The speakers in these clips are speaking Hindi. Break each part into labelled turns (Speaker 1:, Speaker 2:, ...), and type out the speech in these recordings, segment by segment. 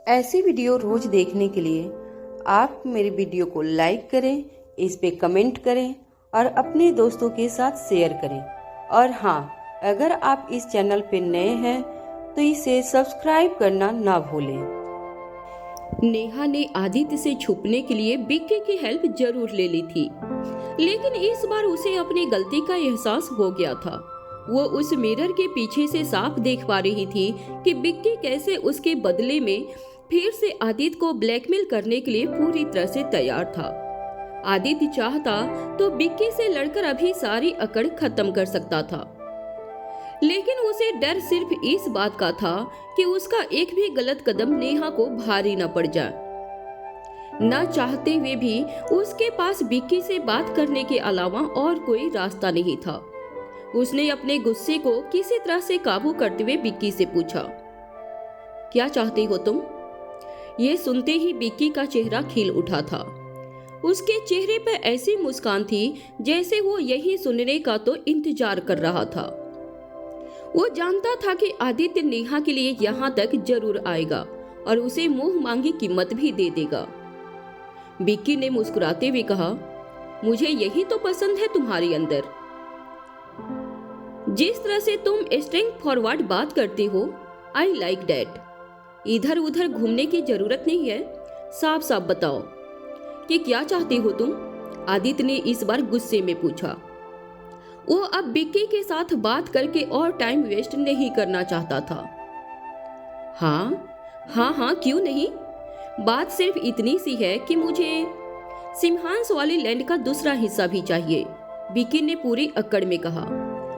Speaker 1: ऐसी वीडियो रोज देखने के लिए आप मेरे वीडियो को लाइक करें, इस पे कमेंट करें और अपने दोस्तों के साथ शेयर करें। और हाँ, अगर आप इस चैनल पे नए हैं तो इसे सब्सक्राइब करना ना भूलें।
Speaker 2: नेहा ने आदित्य से छुपने के लिए बिक्की की हेल्प जरूर ले ली थी, लेकिन इस बार उसे अपनी गलती का एहसास हो गया था। वो उस मिरर के पीछे से साफ देख पा रही थी कि बिक्की कैसे उसके बदले में फिर से आदित्य को ब्लैकमेल करने के लिए पूरी तरह से तैयार था। आदित्य चाहता तो बिक्की से लड़कर अभी सारी अकड़ खत्म कर सकता था, लेकिन उसे डर सिर्फ इस बात का था कि उसका एक भी गलत कदम नेहा को भारी न पड़ जाए। न चाहते हुए भी उसके पास बिक्की से बात करने के अलावा और कोई रास्ता नहीं था। उसने अपने गुस्से को किसी तरह से काबू करते हुए बिक्की से पूछा, क्या चाहती हो तुम? ये सुनते ही बिक्की का चेहरा खिल उठा था। उसके चेहरे पर ऐसी मुस्कान थी जैसे वो यही सुनने का तो इंतजार कर रहा था। वो जानता था कि आदित्य नेहा के लिए यहाँ तक जरूर आएगा और उसे मुंह मांगी कीमत भी दे देगा। बिक्की ने मुस्कुराते हुए कहा, मुझे यही तो पसंद है तुम्हारे अंदर। जिस तरह से तुम स्ट्रेंथ फॉरवर्ड बात करते हो, आई लाइक दैट। इधर उधर घूमने की जरूरत नहीं है, साफ साफ बताओ कि क्या चाहती हो तुम? आदित्य ने इस बार गुस्से में पूछा। वो अब बिक्की के साथ बात करके और टाइम वेस्ट नहीं करना चाहता था। हाँ, क्यों नहीं? बात सिर्फ इतनी सी है कि मुझे सिम्हांस वाली लैंड का दूसरा हिस्सा भी चाहिए, बिक्की ने पूरी अक्कड़ में कहा।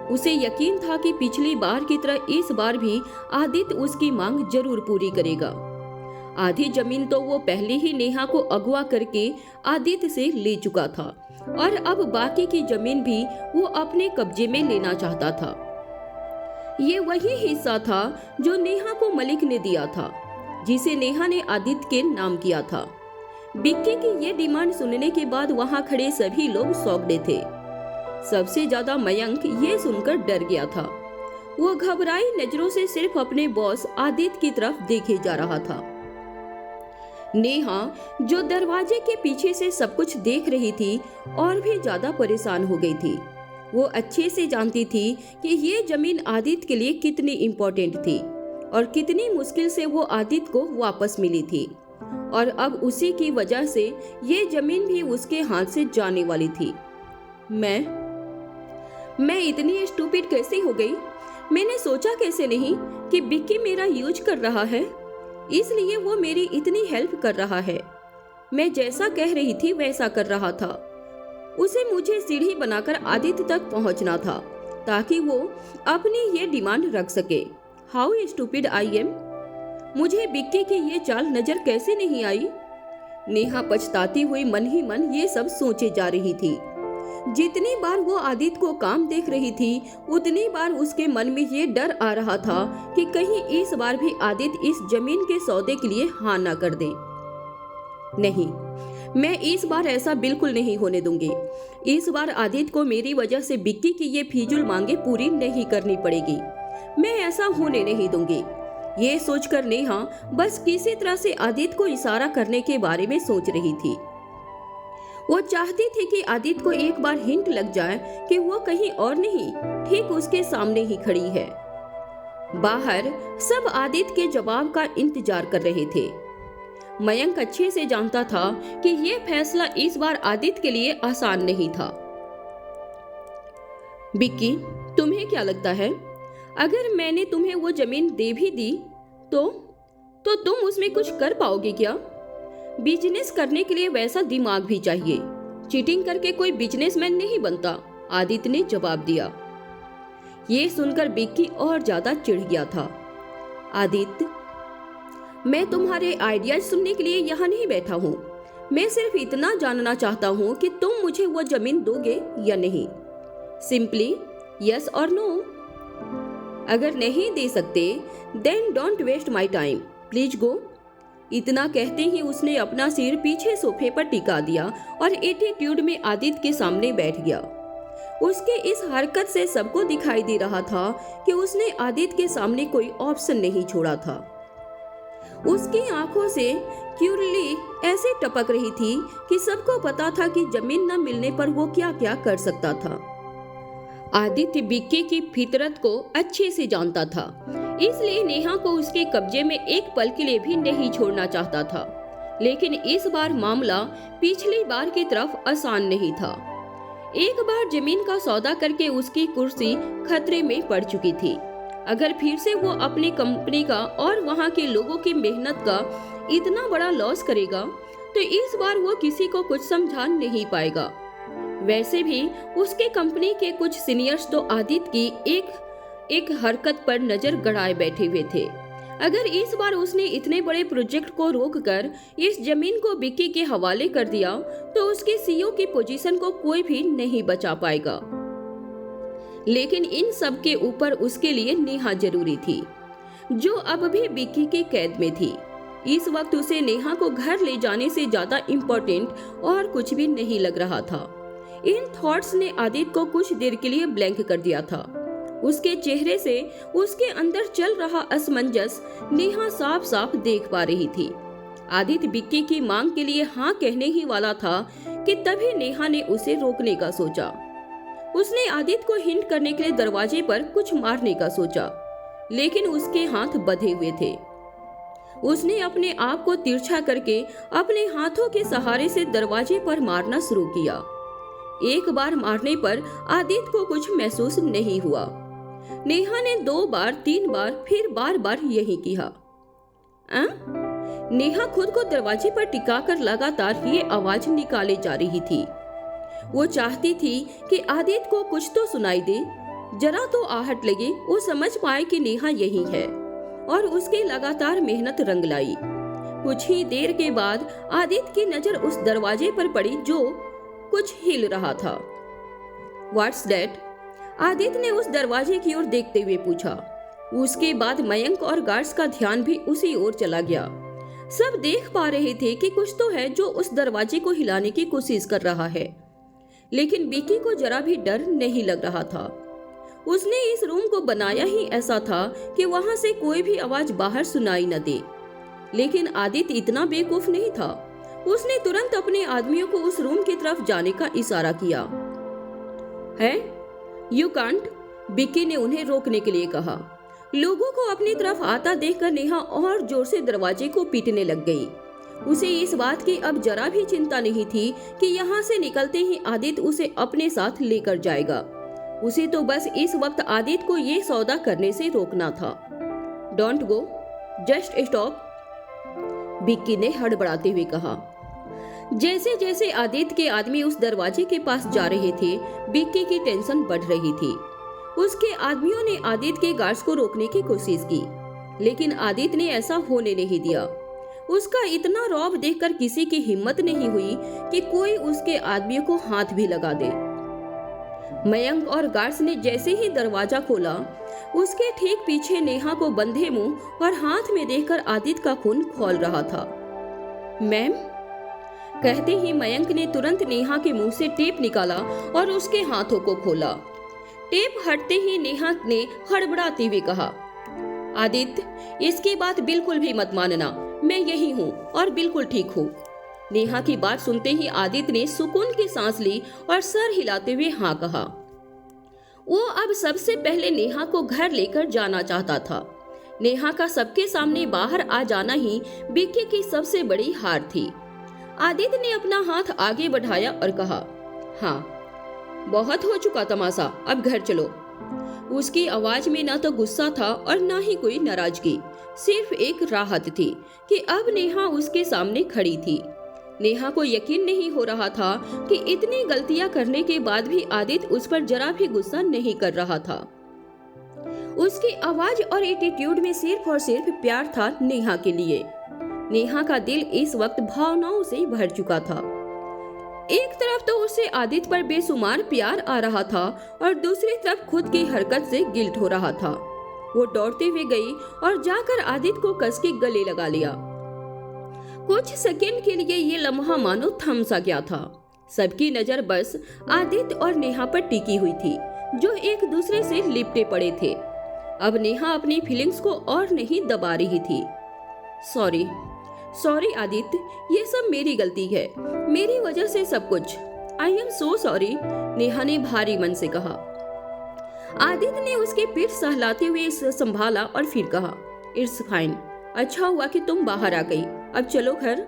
Speaker 2: उसे यकीन था कि पिछली बार की तरह इस बार भी आदित्य उसकी मांग जरूर पूरी करेगा। आधी जमीन तो वो पहले ही नेहा को अगवा करके आदित्य से ले चुका था और अब बाकी की जमीन भी वो अपने कब्जे में लेना चाहता था। ये वही हिस्सा था जो नेहा को मलिक ने दिया था, जिसे नेहा ने आदित्य के नाम किया था। बिक्की की ये डिमांड सुनने के बाद वहां खड़े सभी लोग सौंकने थे। सबसे ज्यादा मयंक ये सुनकर डर गया था। वो घबराई नजरों से सिर्फ अपने बॉस आदित्य की तरफ देखे जा रहा था। नेहा, जो दरवाजे के पीछे से सब कुछ देख रही थी, और भी ज्यादा परेशान हो गई थी। वो अच्छे से जानती थी कि ये जमीन आदित्य के लिए कितनी इम्पोर्टेंट थी और कितनी मुश्किल से वो आदित्य को वापस मिली थी, और अब उसी की वजह से ये जमीन भी उसके हाथ से जाने वाली थी। मैं इतनी स्टूपिड कैसे हो गई? मैंने सोचा कैसे नहीं कि बिक्की मेरा यूज कर रहा है, इसलिए वो मेरी इतनी हेल्प कर रहा है। मैं जैसा कह रही थी वैसा कर रहा था। उसे मुझे सीढ़ी बनाकर आदित्य तक पहुंचना था ताकि वो अपनी ये डिमांड रख सके। How stupid I am. मुझे बिक्की की ये चाल नजर कैसे नहीं आई? नेहा पछताती हुई मन ही मन ये सब सोचे जा रही थी। जितनी बार वो आदित्य को काम देख रही थी, उतनी बार उसके मन में ये डर आ रहा था कि कहीं इस बार भी आदित्य इस जमीन के सौदे के लिए हाँ ना कर दे। नहीं, मैं इस बार ऐसा बिल्कुल नहीं होने दूंगी। इस बार आदित्य को मेरी वजह से बिक्की की ये फिजूल मांगे पूरी नहीं करनी पड़ेगी। मैं ऐसा होने नहीं दूंगी। ये सोचकर नेहा बस किसी तरह से आदित्य को इशारा करने के बारे में सोच रही थी। वो चाहती थी कि आदित्य को एक बार हिंट लग जाए कि वो कहीं और नहीं, ठीक उसके सामने ही खड़ी है। बाहर सब आदित्य के जवाब का इंतजार कर रहे थे। मयंक अच्छे से जानता था कि ये फैसला इस बार आदित्य के लिए आसान नहीं था। बिक्की, तुम्हें क्या लगता है, अगर मैंने तुम्हें वो जमीन दे भी दी तो तुम उसमें कुछ कर पाओगे क्या? बिजनेस करने के लिए वैसा दिमाग भी चाहिए। चीटिंग करके कोई बिजनेसमैन नहीं बनता, आदित्य ने जवाब दिया। ये सुनकर बिक्की और ज्यादा चिढ़ गया था। आदित्य, मैं तुम्हारे आइडियाज सुनने के लिए यहाँ नहीं बैठा हूँ। मैं सिर्फ इतना जानना चाहता हूँ कि तुम मुझे वो जमीन दोगे या नहीं। सिंपली यस और नो। अगर नहीं दे सकते then don't waste my time, please go. इतना कहते ही उसने अपना सिर पीछे सोफे पर टिका दिया और एटीट्यूड में आदित्य के सामने बैठ गया। उसके इस हरकत से सबको दिखाई दे रहा था कि उसने आदित्य के सामने कोई ऑप्शन नहीं छोड़ा था। उसकी आंखों से क्यूरली ऐसे टपक रही थी कि सबको पता था कि जमीन न मिलने पर वो क्या क्या कर सकता था। आदित्य बिक्की की फितरत को अच्छे से जानता था, इसलिए नेहा को उसके कब्जे में एक पल के लिए भी नहीं छोड़ना चाहता था। लेकिन इस बार मामला पिछली बार की तरफ आसान नहीं था। एक बार जमीन का सौदा करके उसकी कुर्सी खतरे में पड़ चुकी थी। अगर फिर से वो अपनी कंपनी का और वहाँ के लोगों की मेहनत का इतना बड़ा लॉस करेगा तो इस बार वो किसी को कुछ समझा नहीं पाएगा। वैसे भी उसके कंपनी के कुछ सीनियर्स तो आदित्य की एक हरकत पर नजर गड़ाए बैठे हुए थे। अगर इस बार उसने इतने बड़े प्रोजेक्ट को रोककर इस जमीन को बिक्की के हवाले कर दिया तो उसके सीईओ की पोजीशन को कोई भी नहीं बचा पाएगा। लेकिन इन सब के ऊपर उसके लिए नेहा जरूरी थी, जो अब भी बिक्की की कैद में थी। इस वक्त उसे नेहा को घर ले जाने से ज्यादा इम्पोर्टेंट और कुछ भी नहीं लग रहा था। इन थॉट्स ने आदित्य को कुछ देर के लिए ब्लैंक कर दिया था। उसके चेहरे से उसके अंदर चल रहा असमंजस नेहा साफ साफ देख पा रही थी। आदित्य बिक्की की मांग के लिए हाँ कहने ही वाला था कि तभी नेहा ने उसे रोकने का सोचा। उसने आदित्य को हिंट करने के लिए दरवाजे पर कुछ मारने का सोचा, लेकिन उसके हाथ बंधे हुए थे। उसने अपने आप को तिरछा करके अपने हाथों के सहारे से दरवाजे पर मारना शुरू किया। एक बार मारने पर आदित्य को कुछ महसूस नहीं हुआ। नेहा ने 2 बार 3 बार फिर बार यही किया। नेहा खुद को दरवाजे पर टिकाकर लगातार ये आवाज निकाले जा रही थी। वो चाहती थी कि आदित्य को कुछ तो सुनाई दे, जरा तो आहट लगे, वो समझ पाए कि नेहा यही है और उसकी लगातार मेहनत रंग लाई। कुछ ही देर के बाद आदित्य की नजर उस दरवाजे पर पड़ी जो कुछ हिल रहा था। What's that? आदित्य ने उस दरवाजे की ओर देखते हुए पूछा। उसके बाद मयंक और गार्ड्स का ध्यान भी उसी ओर चला गया। सब देख पा रहे थे कि कुछ तो है जो उस दरवाजे को हिलाने की कोशिश कर रहा है, लेकिन बिक्की को जरा भी डर नहीं लग रहा था। उसने इस रूम को बनाया ही ऐसा था कि वहां से कोई भी आवाज बाहर सुनाई न दे। लेकिन आदित्य इतना बेवकूफ नहीं था। उसने तुरंत अपने आदमियों को उस रूम की तरफ जाने का इशारा किया। है? यू कांट, बिक्की ने उन्हें रोकने के लिए कहा। लोगों को अपनी तरफ आता देखकर नेहा और जोर से दरवाजे को पीटने लग गई। उसे इस बात की अब जरा भी चिंता नहीं थी कि यहाँ से निकलते ही आदित्य उसे अपने साथ लेकर जाएगा। उसे तो बस इस वक्त आदित्य को ये सौदा करने से रोकना था। Don't go, just stop, Bikki ने हड़बड़ाते हुए कहा। जैसे जैसे आदित्य के आदमी उस दरवाजे के पास जा रहे थे, बिक्की की टेंशन बढ़ रही थी। उसके आदमियों ने आदित्य के गार्ड्स को रोकने की कोशिश की, लेकिन आदित्य ने ऐसा होने नहीं दिया। उसका इतना रौब देखकर किसी की हिम्मत नहीं हुई कि कोई उसके आदमियों को हाथ भी लगा दे। मयंक और गार्ड्स ने जैसे ही दरवाजा खोला, उसके ठीक पीछे नेहा को बंधे मुंह और हाथ में देखकर आदित्य का खून खौल रहा था। मैम, कहते ही मयंक ने तुरंत नेहा के मुंह से टेप निकाला और उसके हाथों को खोला। टेप हटते ही नेहा ने हड़बड़ाते हुए कहा, आदित्य, इसकी बात बिल्कुल भी मत मानना, मैं यही हूँ और बिल्कुल ठीक हूँ। नेहा की बात सुनते ही आदित्य ने सुकून की सांस ली और सर हिलाते हुए हाँ कहा। वो अब सबसे पहले नेहा को घर लेकर जाना चाहता था। नेहा का सबके सामने बाहर आ जाना ही बिक्की की सबसे बड़ी हार थी। आदित्य ने अपना हाथ आगे बढ़ाया और कहा, हाँ, बहुत हो चुका तमाशा, अब घर चलो। उसकी आवाज में न तो गुस्सा था और न ही कोई नाराजगी, सिर्फ एक राहत थी कि अब नेहा उसके सामने खड़ी थी। नेहा को यकीन नहीं हो रहा था कि इतनी गलतियां करने के बाद भी आदित्य उस पर जरा भी गुस्सा नहीं कर रहा था। उसकी आवाज और एटीट्यूड में सिर्फ और सिर्फ प्यार था नेहा के लिए। नेहा का दिल इस वक्त भावनाओं से भर चुका था। एक तरफ तो उसे आदित्य पर बेसुमार प्यार आ रहा था और दूसरी तरफ खुद की हरकत से गिल्ट हो रहा था। वो दौड़ते हुए गई और जाकर आदित्य को कस के गले लगा लिया। कुछ सेकंड के लिए ये लम्हा मानो थम सा गया था। सबकी नजर बस आदित्य और नेहा पर टिकी हुई थी, जो एक दूसरे से लिपटे पड़े थे। अब नेहा अपनी फीलिंग्स को और नहीं दबा रही थी। सॉरी सॉरी आदित्य, ये सब मेरी गलती है, मेरी वजह से सब कुछ। I am so sorry, Neha ने भारी मन से कहा। आदित्य ने उसकी पीठ सहलाते हुए संभाला और फिर कहा, इट्स फाइन, अच्छा हुआ कि तुम बाहर आ गई, अब चलो घर।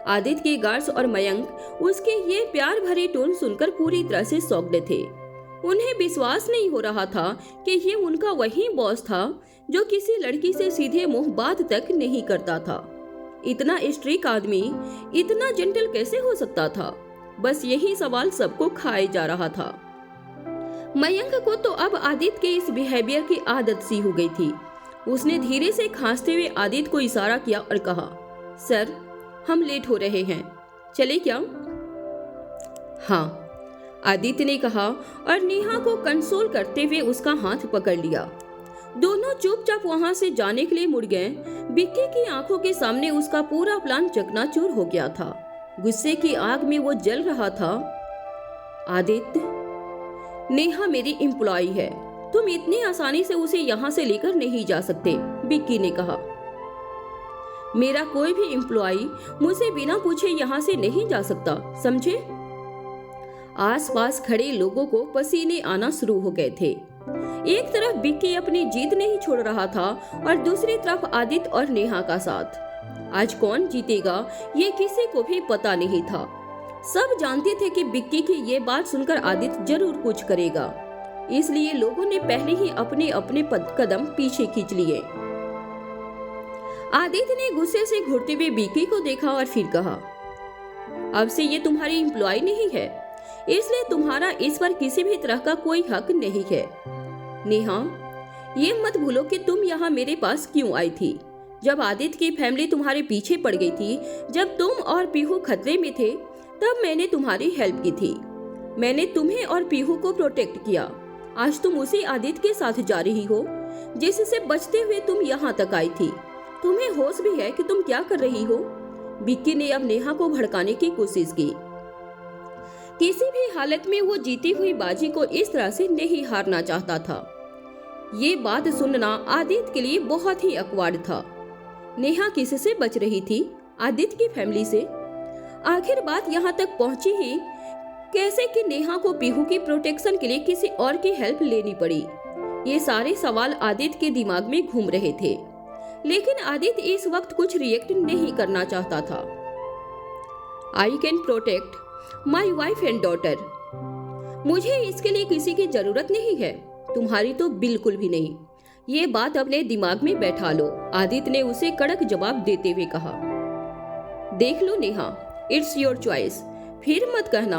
Speaker 2: आदित्य के गार्ड्स और मयंक उसके ये प्यार भरे टोन सुनकर पूरी तरह से सौंकते थे। उन्हें विश्वास नहीं हो रहा था कि ये उनका वही बॉस था जो किसी लड़की से सीधे मुंह बात तक नहीं करता था। इतना स्ट्रिक्ट आदमी इतना जेंटल कैसे हो सकता था? बस यही सवाल सबको खाए जा रहा था। मयंक को तो अब आदित्य के इस बिहेवियर की आदत सी हो गई थी। उसने धीरे से खांसते हुए आदित्य को इशारा किया और कहा, सर हम लेट हो रहे हैं, चले क्या? हाँ, आदित्य ने कहा और नेहा को कंसोल करते हुए उसका हाथ पकड़ लिया। दोनों चुपचाप वहां से जाने के लिए मुड़ गए। बिक्की की आंखों के सामने उसका पूरा प्लान चकनाचूर हो गया था। गुस्से की आग में वो जल रहा था। आदित्य, नेहा मेरी एम्प्लॉय है, तुम इतनी आसानी से उसे यहाँ से लेकर नहीं जा सकते, बिक्की ने कहा। मेरा कोई भी एम्प्लॉय मुझे बिना पूछे यहाँ से नहीं जा सकता, समझे? आसपास खड़े लोगों को पसीने आना शुरू हो गए थे। एक तरफ बिक्की अपनी जीत नहीं छोड़ रहा था और दूसरी तरफ आदित्य और नेहा का साथ। आज कौन जीतेगा ये किसी को भी पता नहीं था। सब जानते थे कि बिक्की की ये बात सुनकर आदित्य जरूर कुछ करेगा, इसलिए लोगों ने पहले ही अपने अपने कदम पीछे खींच लिए। आदित्य ने गुस्से से घूरते हुए बिक्की को देखा और फिर कहा, अब से ये तुम्हारी एम्प्लॉय नहीं है, इसलिए तुम्हारा इस पर किसी भी तरह का कोई हक नहीं है। नेहा, ये मत भूलो कि तुम यहाँ मेरे पास क्यों आई थी। जब आदित्य की फैमिली तुम्हारे पीछे पड़ गई थी, जब तुम और पीहू खतरे में थे, तब मैंने तुम्हारी हेल्प की थी। मैंने तुम्हें और पीहू को प्रोटेक्ट किया। आज तुम उसी आदित्य के साथ जा रही हो जिससे बचते हुए तुम यहाँ तक आई थी। तुम्हें होश भी है कि तुम क्या कर रही हो? बिक्की ने अब नेहा को भड़काने की कोशिश की। किसी भी हालत में वो जीती हुई बाजी को इस तरह से नहीं हारना चाहता था। ये बात सुनना आदित्य के लिए बहुत ही अकवाड़ था। नेहा किससे बच रही थी? आदित्य की फैमिली से। आखिर बात यहाँ तक पहुंची ही कैसे कि नेहा को पीहू की प्रोटेक्शन के लिए किसी और की हेल्प लेनी पड़ी। ये सारे सवाल आदित्य के दिमाग में घूम रहे थे, लेकिन आदित्य इस वक्त कुछ रिएक्ट नहीं करना चाहता था। I can protect my wife and daughter. मुझे इसके लिए किसी की जरूरत नहीं है, तुम्हारी तो बिल्कुल भी नहीं। ये बात अपने दिमाग में बैठा लो, आदित्य ने उसे कड़क जवाब देते हुए कहा। देख लो नेहा, इट्स योर चॉइस। फिर मत कहना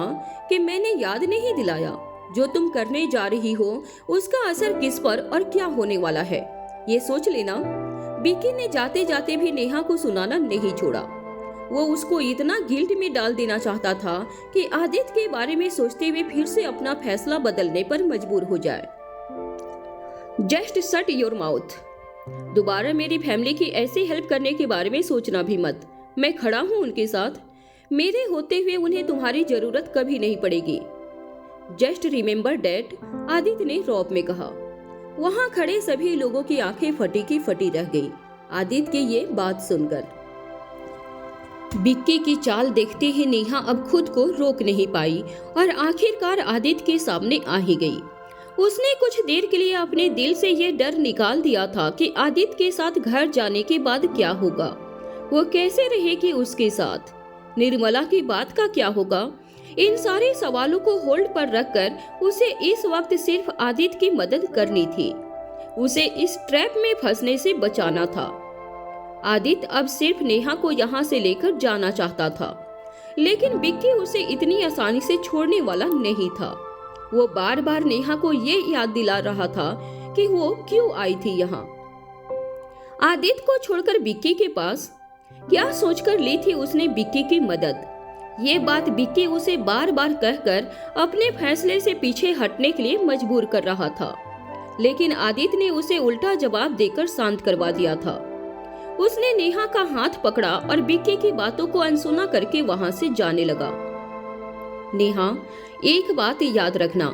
Speaker 2: कि मैंने याद नहीं दिलाया। जो तुम करने जा रही हो उसका असर किस पर और क्या होने वाला है, ये सोच लेना। बिक्की ने जाते जाते भी नेहा को सुनाना नहीं छोड़ा। वो उसको इतना गिल्ट में डाल देना चाहता था कि आदित्य के बारे में सोचते हुए फिर से अपना फैसला बदलने पर मजबूर हो जाए। Just shut your mouth. दोबारा मेरी फैमिली की ऐसी हेल्प करने के बारे में सोचना भी मत। मैं खड़ा हूँ उनके साथ। मेरे होते हुए उन्हें तुम्हारी जरूरत कभी नहीं पड़ेगी। जस्ट रिमेम्बर डैट, आदित्य ने रौब में कहा। वहां खड़े सभी लोगों की आंखें फटी की फटी रह गई आदित्य की ये बात सुनकर। बिक्की की चाल देखते ही नेहा अब खुद को रोक नहीं पाई और आखिरकार आदित्य के सामने आ ही गई। उसने कुछ देर के लिए अपने दिल से ये डर निकाल दिया था कि आदित्य के साथ घर जाने के बाद क्या होगा, वो कैसे रहेगी उसके साथ, निर्मला की बात का क्या होगा। इन सारे सवालों को होल्ड पर रखकर उसे इस वक्त सिर्फ आदित्य की मदद करनी थी। उसे इस ट्रैप में फंसने से बचाना था। आदित्य अब सिर्फ नेहा को यहाँ से लेकर जाना चाहता था, लेकिन बिक्की उसे इतनी आसानी से छोड़ने वाला नहीं था। वो बार बार नेहा को ये याद दिला रहा था कि वो क्यों आई थी यहाँ। आदित्य को छोड़कर बिक्की के पास क्या सोचकर ली थी उसने बिक्की की मदद। ये बात बिक्की उसे बार बार कहकर अपने फैसले से पीछे हटने के लिए मजबूर कर रहा था, लेकिन आदित्य ने उसे उल्टा जवाब देकर शांत करवा दिया था। उसने नेहा का हाथ पकड़ा और बिक्की की बातों को अनसुना करके वहां से जाने लगा। नेहा, एक बात याद रखना,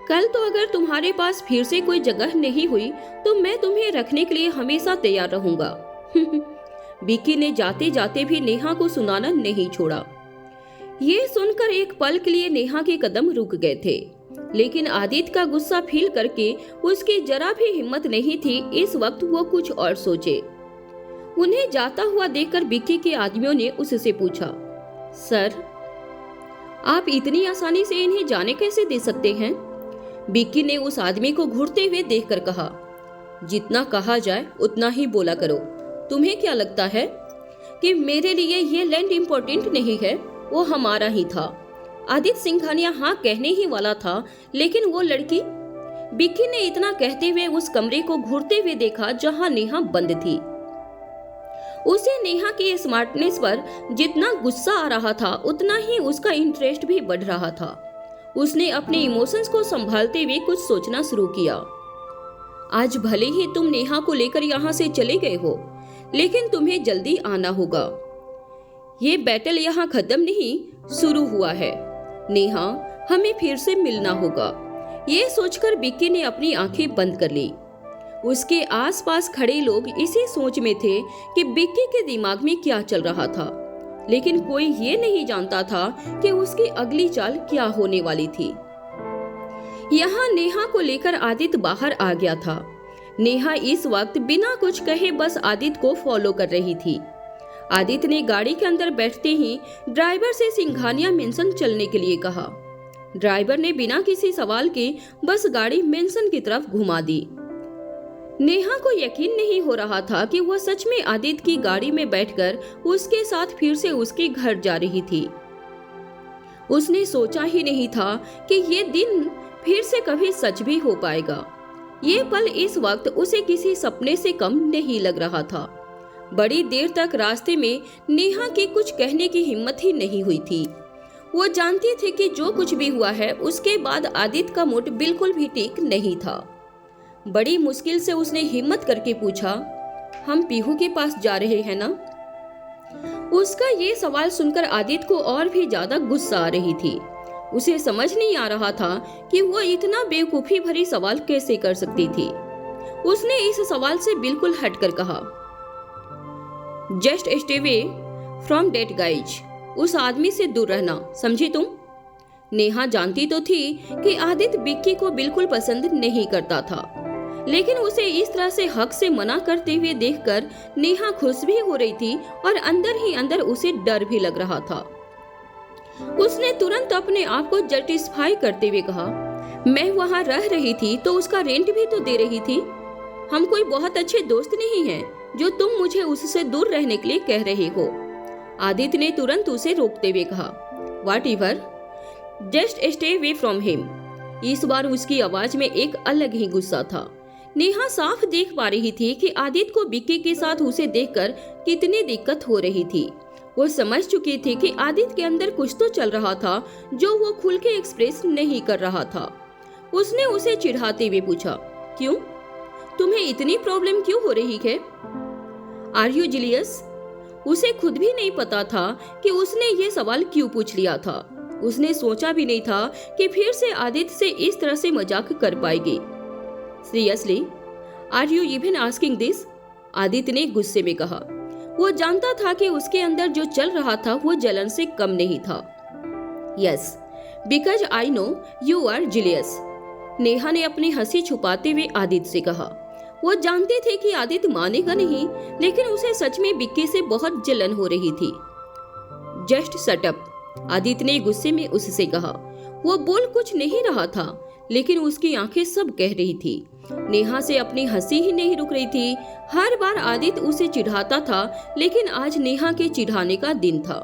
Speaker 2: कल तो अगर तुम्हारे पास फिर से कोई जगह नहीं हुई तो मैं तुम्हें रखने के लिए हमेशा तैयार रहूंगा। विक्की ने जाते जाते भी नेहा को सुनाना नहीं छोड़ा। ये सुनकर एक पल के लिए नेहा के कदम रुक गए थे, लेकिन आदित्य का गुस्सा फील करके उसकी जरा भी हिम्मत नहीं थी इस वक्त वो कुछ और सोचे। उन्हें जाता हुआ देखकर विक्की के आदमियों ने उससे पूछा, सर, आप इतनी आसानी से इन्हें जाने कैसे दे सकते हैं? विक्की ने उस आदमी को घूरते हुए देखकर कहा, जितना कहा जाए उतना ही बोला करो। तुम्हें क्या लगता है कि मेरे लिए ये लैंड इम्पोर्टेंट नहीं है? वो हमारा ही था। आदित्य सिंघानिया हाँ कहने ही वाला था, लेकिन वो लड़की। विक्की ने इतना कहते हुए उस कमरे को घूरते हुए देखा जहां नेहा बंद थी। उसे नेहा की स्मार्टनेस पर जितना गुस्सा आ रहा था उतना ही उसका इंटरेस्ट भी बढ़ रहा था। उसने अपने इमोशंस को संभालते हुए कुछ सोचना शुरू किया। आज भले ही तुम नेहा को लेकर यहाँ से चले गए हो, लेकिन तुम्हें जल्दी आना होगा। ये बैटल यहाँ खत्म नहीं, शुरू हुआ है। नेहा, हमें फिर से मिलना होगा। ये सोचकर विक्की ने अपनी आंखें बंद कर ली। उसके आसपास खड़े लोग इसी सोच में थे कि विक्की के दिमाग में क्या चल रहा था, लेकिन कोई ये नहीं जानता था कि उसकी अगली चाल क्या होने वाली थी। यहाँ नेहा को लेकर आदित्य बाहर आ गया था। नेहा इस वक्त बिना कुछ कहे बस आदित्य को फॉलो कर रही थी। आदित्य ने गाड़ी के अंदर बैठते ही ड्राइवर से सिंघानिया मेंशन चलने के लिए कहा। ड्राइवर ने बिना किसी सवाल के बस गाड़ी मेंशन की तरफ घुमा दी। नेहा को यकीन नहीं हो रहा था कि वह सच में आदित्य की गाड़ी में बैठकर उसके साथ फिर से उसके घर जा रही थी। उसने सोचा ही नहीं था कि ये दिन फिर से कभी सच भी हो पाएगा। ये पल इस वक्त उसे किसी सपने से कम नहीं लग रहा था। बड़ी देर तक रास्ते में नेहा की कुछ कहने की हिम्मत ही नहीं हुई थी। वो जानती थी कि जो कुछ भी हुआ है उसके बाद आदित्य का मूड बिल्कुल भी ठीक नहीं था। बड़ी मुश्किल से उसने हिम्मत करके पूछा, हम पीहू के पास जा रहे हैं ना? उसका ये सवाल सुनकर आदित्य को और भी ज्यादा गुस्सा आ रही थी। उसे समझ नहीं आ रहा था कि वो इतना बेवकूफी भरी सवाल कैसे कर सकती थी। उसने इस सवाल से बिल्कुल हटकर कहा, just stay away from that guys. उस आदमी से दूर रहना, समझी तुम? नेहा जानती तो थी कि आदित्य विक्की को बिल्कुल पसंद नहीं करता था, लेकिन उसे इस तरह से हक से मना करते हुए देखकर नेहा खुश भी हो रही थी और अंदर ही अंदर उसे डर भी लग रहा था। उसने तुरंत अपने आप को जस्टिफाई करते हुए कहा, मैं वहाँ रह रही थी तो उसका रेंट भी तो दे रही थी। हम कोई बहुत अच्छे दोस्त नहीं हैं जो तुम मुझे उससे दूर रहने के लिए कह रहे हो। आदित्य ने तुरंत उसे रोकते हुए कहा, what ever, just stay away from him. इस बार उसकी आवाज में एक अलग ही गुस्सा था। नेहा साफ देख पा रही थी कि आदित्य को विक्की के साथ उसे देखकर कितनी दिक्कत हो रही थी। वो समझ चुकी थी कि आदित्य के अंदर कुछ तो चल रहा था जो वो खुल के एक्सप्रेस नहीं कर रहा था। उसने उसे चिढ़ाते हुए पूछा, क्यों? तुम्हें इतनी प्रॉब्लम क्यों हो रही है? Are you jealous? उसे खुद भी नहीं पता था कि उसने ये सवाल क्यों पूछ लिया था। उसने सोचा भी नहीं था कि फिर से आदित्य से इस तरह से मजाक कर पाएगी। Seriously, are you even asking this? Aditya ने गुस्से में कहा। वो जानता था कि उसके अंदर जो चल रहा था वो जलन से कम नहीं था। Yes, because I know you are jealous. Neha ने अपनी हंसी छुपाते हुए आदित्य से कहा। वो जानते थे कि आदित्य मानेगा नहीं, लेकिन उसे सच में विक्की से बहुत जलन हो रही थी। जस्ट शट अप, आदित्य ने गुस्से में उससे कहा। वो बोल कुछ नहीं रहा था, लेकिन उसकी आंखें सब कह रही थी। नेहा से अपनी हंसी ही नहीं रुक रही थी। हर बार आदित्य उसे चिढ़ाता था, लेकिन आज नेहा के चिढ़ाने का दिन था।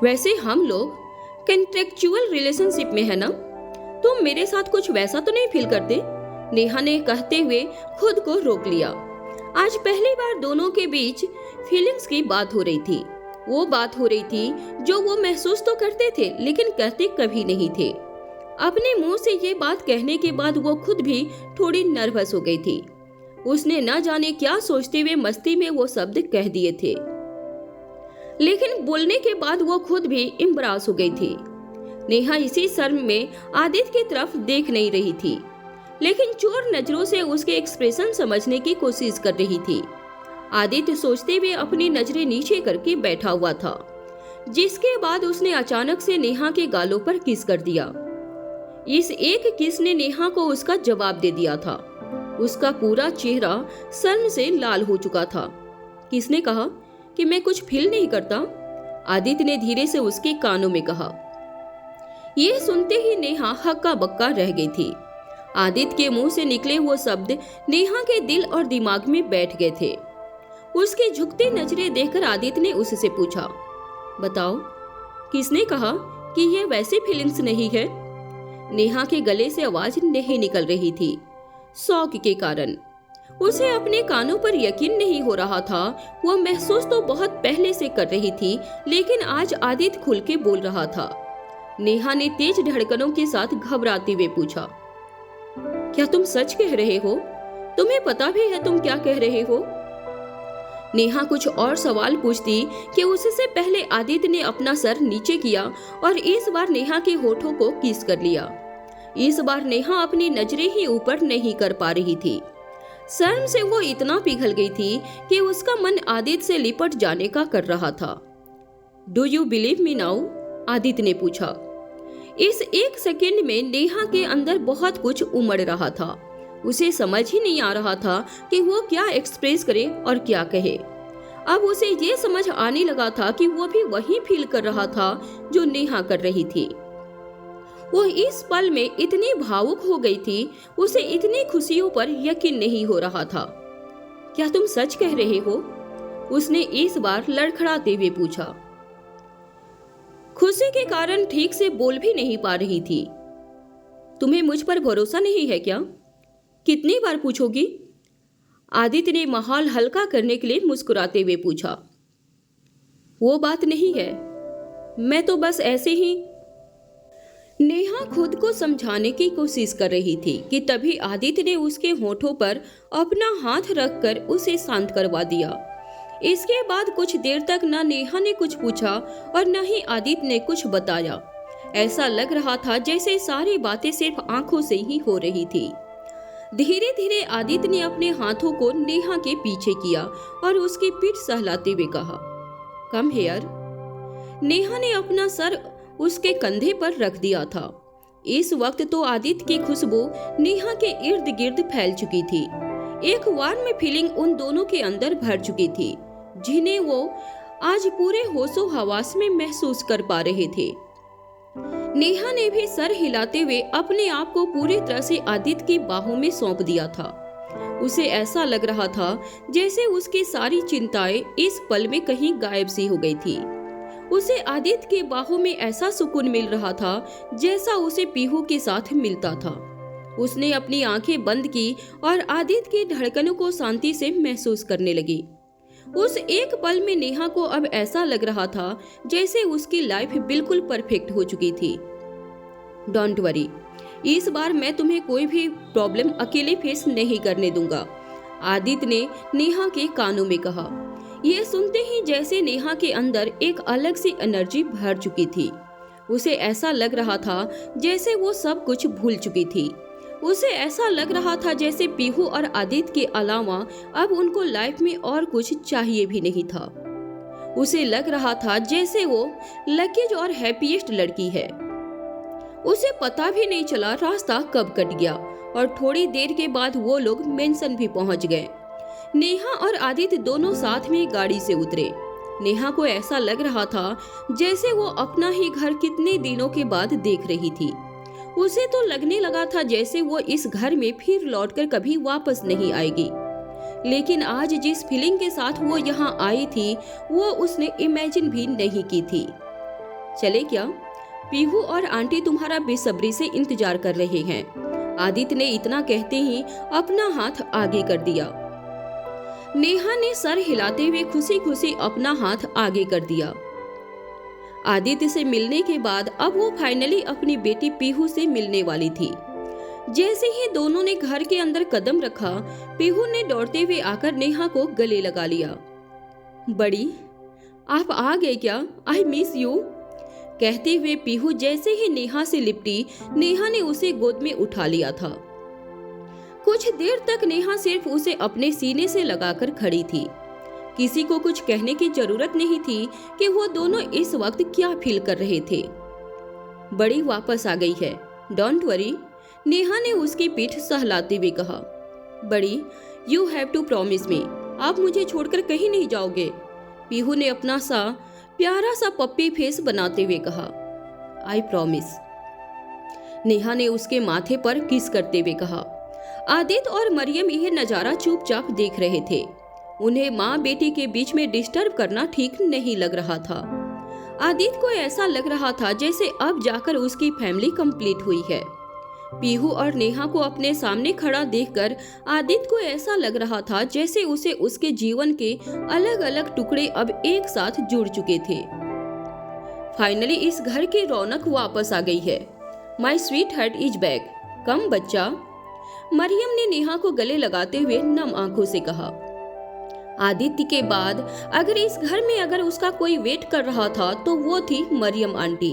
Speaker 2: वैसे हम लोग कॉन्ट्रैक्चुअल रिलेशनशिप में है ना? तुम मेरे साथ कुछ वैसा तो नहीं फील करते? नेहा ने कहते हुए खुद को रोक लिया। आज पहली बार दोनों के बीच फीलिंग्स की बात हो रही थी। वो बात हो रही थी जो वो महसूस तो करते थे, लेकिन कहते कभी नहीं थे। अपने मुंह से ये बात कहने के बाद वो खुद भी थोड़ी नर्वस हो गई थी। उसने न जाने क्या सोचते हुए मस्ती में वो शब्द कह दिए थे, लेकिन बोलने के बाद वो खुद भी इम्बरास हो गई थी। नेहा इसी शर्म में आदित्य की तरफ देख नहीं रही थी, लेकिन चोर नजरों से उसके एक्सप्रेशन समझने की कोशिश कर रही थी। आदित्य सोचते हुए अपनी नजरें नीचे करके बैठा हुआ था, जिसके बाद उसने अचानक से नेहा के गालों पर किस कर दिया। इस एक किस ने नेहा को उसका जवाब दे दिया था। उसका पूरा चेहरा शर्म से लाल हो चुका था। किसने कहा कि मैं कुछ फील नहीं करता? आदित्य ने धीरे से उसके कानों में कहा। यह सुनते ही नेहा हक्का बक्का रह गई थी। आदित्य के मुंह से निकले वो शब्द नेहा के दिल और दिमाग में बैठ गए थे। उसकी झुकती नजरें देखकर आदित्य ने उससे पूछा, बताओ, किसने कहा कि यह वैसी फीलिंग्स नहीं है? नेहा के गले से आवाज नहीं निकल रही थी, शौक के कारण। उसे अपने कानों पर यकीन नहीं हो रहा था। वो महसूस तो बहुत पहले से कर रही थी, लेकिन आज आदित्य खुल के बोल रहा था। नेहा ने तेज धड़कनों के साथ घबराते हुए पूछा, क्या तुम सच कह रहे हो? तुम्हें पता भी है तुम क्या कह रहे हो? नेहा कुछ और सवाल पूछती कि उससे पहले आदित्य ने अपना सर नीचे किया और इस बार नेहा के होठों को किस कर लिया। इस बार नेहा अपनी नजरें ही ऊपर नहीं कर पा रही थी। शर्म से वो इतना पिघल गई थी कि उसका मन आदित्य से लिपट जाने का कर रहा था। Do you believe me now? Aditya ने पूछा। इस एक सेकंड में नेहा के अंदर बहुत कुछ उमड़ रहा था। उसे समझ ही नहीं आ रहा था कि वो क्या एक्सप्रेस करे और क्या कहे। अब उसे ये समझ आने लगा था कि वो भी वही फील कर रहा था जो नेहा कर रही थी। वो इस पल में इतनी भावुक हो गई थी, उसे इतनी खुशियों पर यकीन नहीं हो रहा था। क्या तुम सच कह रहे हो? उसने इस बार लड़खड़ाते हुए पूछा। खुशी के कारण ठीक से बोल भी नहीं पा रही थी। तुम्हें मुझ पर भरोसा नहीं है क्या? कितनी बार पूछोगी? आदित्य ने माहौल हल्का करने के लिए मुस्कुराते हुए पूछा। वो बात नहीं है, मैं तो बस ऐसे ही। नेहा खुद को समझाने की कोशिश कर रही थी कि तभी आदित्य ने उसके होठों पर अपना हाथ रखकर उसे शांत करवा दिया। इसके बाद कुछ देर तक न नेहा ने कुछ पूछा और न ही आदित्य ने कुछ बताया। ऐसा लग रहा था जैसे सारी बातें सिर्फ आंखों से ही हो रही थी। धीरे धीरे आदित्य ने अपने हाथों को नेहा के पीछे किया और उसकी पीठ सहलाते हुए कहा, कम हियर। नेहा ने अपना सर उसके कंधे पर रख दिया था। इस वक्त तो आदित्य की खुशबू नेहा के इर्द गिर्द फैल चुकी थी। एक वार्म फीलिंग उन दोनों के अंदर भर चुकी थी, जिन्हें वो आज पूरे होशो हवास में महसूस कर पा रहे थे। नेहा ने भी सर हिलाते हुए अपने आप को पूरी तरह से आदित्य की बाहों में सौंप दिया था। उसे ऐसा लग रहा था जैसे उसकी सारी चिंताएं इस पल में कहीं गायब सी हो गई थी। उसे आदित्य के बाहों में ऐसा सुकून मिल रहा था जैसा उसे पीहू के साथ मिलता था। उसने अपनी आंखें बंद की और आदित्य की धड़कनों को शांति से महसूस करने लगी। उस एक पल में नेहा को अब ऐसा लग रहा था जैसे उसकी लाइफ बिल्कुल परफेक्ट हो चुकी थी। डोंट वरी, इस बार मैं तुम्हें कोई भी प्रॉब्लम अकेले फेस नहीं करने दूंगा, आदित्य ने नेहा के कानों में कहा। यह सुनते ही जैसे नेहा के अंदर एक अलग सी एनर्जी भर चुकी थी। उसे ऐसा लग रहा था जैसे वो सब कुछ भूल चुकी थी। उसे ऐसा लग रहा था जैसे पीहू और आदित्य के अलावा अब उनको लाइफ में और कुछ चाहिए भी नहीं था। उसे लग रहा था जैसे वो लकीज और हैप्पीएस्ट लड़की है। उसे पता भी नहीं चला रास्ता कब कट गया और थोड़ी देर के बाद वो लोग मेंशन भी पहुंच गए। नेहा और आदित्य दोनों साथ में गाड़ी से उतरे। नेहा को ऐसा लग रहा था जैसे वो अपना ही घर कितने दिनों के बाद देख रही थी। उसे तो लगने लगा था जैसे वो इस घर में फिर लौटकर कभी वापस नहीं आएगी। लेकिन आज जिस फीलिंग के साथ वो यहाँ आई थी वो उसने इमेजिन भी नहीं की थी। चले क्या? पीहू और आंटी तुम्हारा बेसब्री से इंतजार कर रहे हैं, आदित्य ने इतना कहते ही अपना हाथ आगे कर दिया। नेहा ने सर हिलाते हुए खुशी खुशी अपना हाथ आगे कर दिया। आदित्य से मिलने के बाद अब वो फाइनली अपनी बेटी पीहू से मिलने वाली थी। जैसे ही दोनों ने घर के अंदर कदम रखा, पीहू ने दौड़ते हुए आकर नेहा को गले लगा लिया। बड़ी, आप आ गए क्या? I miss you. कहते हुए पीहू जैसे ही नेहा से लिपटी, नेहा ने उसे गोद में उठा लिया था। कुछ देर तक नेहा सिर्फ उसे अपने सीने से लगाकर खड़ी थी। किसी को कुछ कहने की जरूरत नहीं थी कि वो दोनों इस वक्त क्या फील कर रहे थे। बड़ी वापस आ गई है, डोंट वरी, नेहा ने उसकी पीठ सहलाते हुए कहा। बड़ी, you have to promise me, आप मुझे छोड़कर कहीं नहीं जाओगे, पीहू ने अपना सा प्यारा सा पप्पी फेस बनाते हुए कहा। आई प्रॉमिस, नेहा ने उसके माथे पर किस करते हुए कहा। आदित्य और मरियम यह नजारा चुपचाप देख रहे थे। उन्हें माँ बेटी के बीच में डिस्टर्ब करना ठीक नहीं लग रहा था। आदित्य को ऐसा लग रहा था जैसे अब जाकर उसकी फैमिली कंप्लीट हुई है। पीहू और नेहा को अपने सामने खड़ा देखकर आदित्य को ऐसा लग रहा था जैसे उसे उसके जीवन के अलग अलग टुकड़े अब एक साथ जुड़ चुके थे। फाइनली इस घर की रौनक वापस आ गई है। My sweetheart is back, come बच्चा, मरियम ने नेहा को गले लगाते हुए नम आंखों से कहा। आदित्य के बाद अगर इस घर में अगर उसका कोई वेट कर रहा था तो वो थी मरियम आंटी।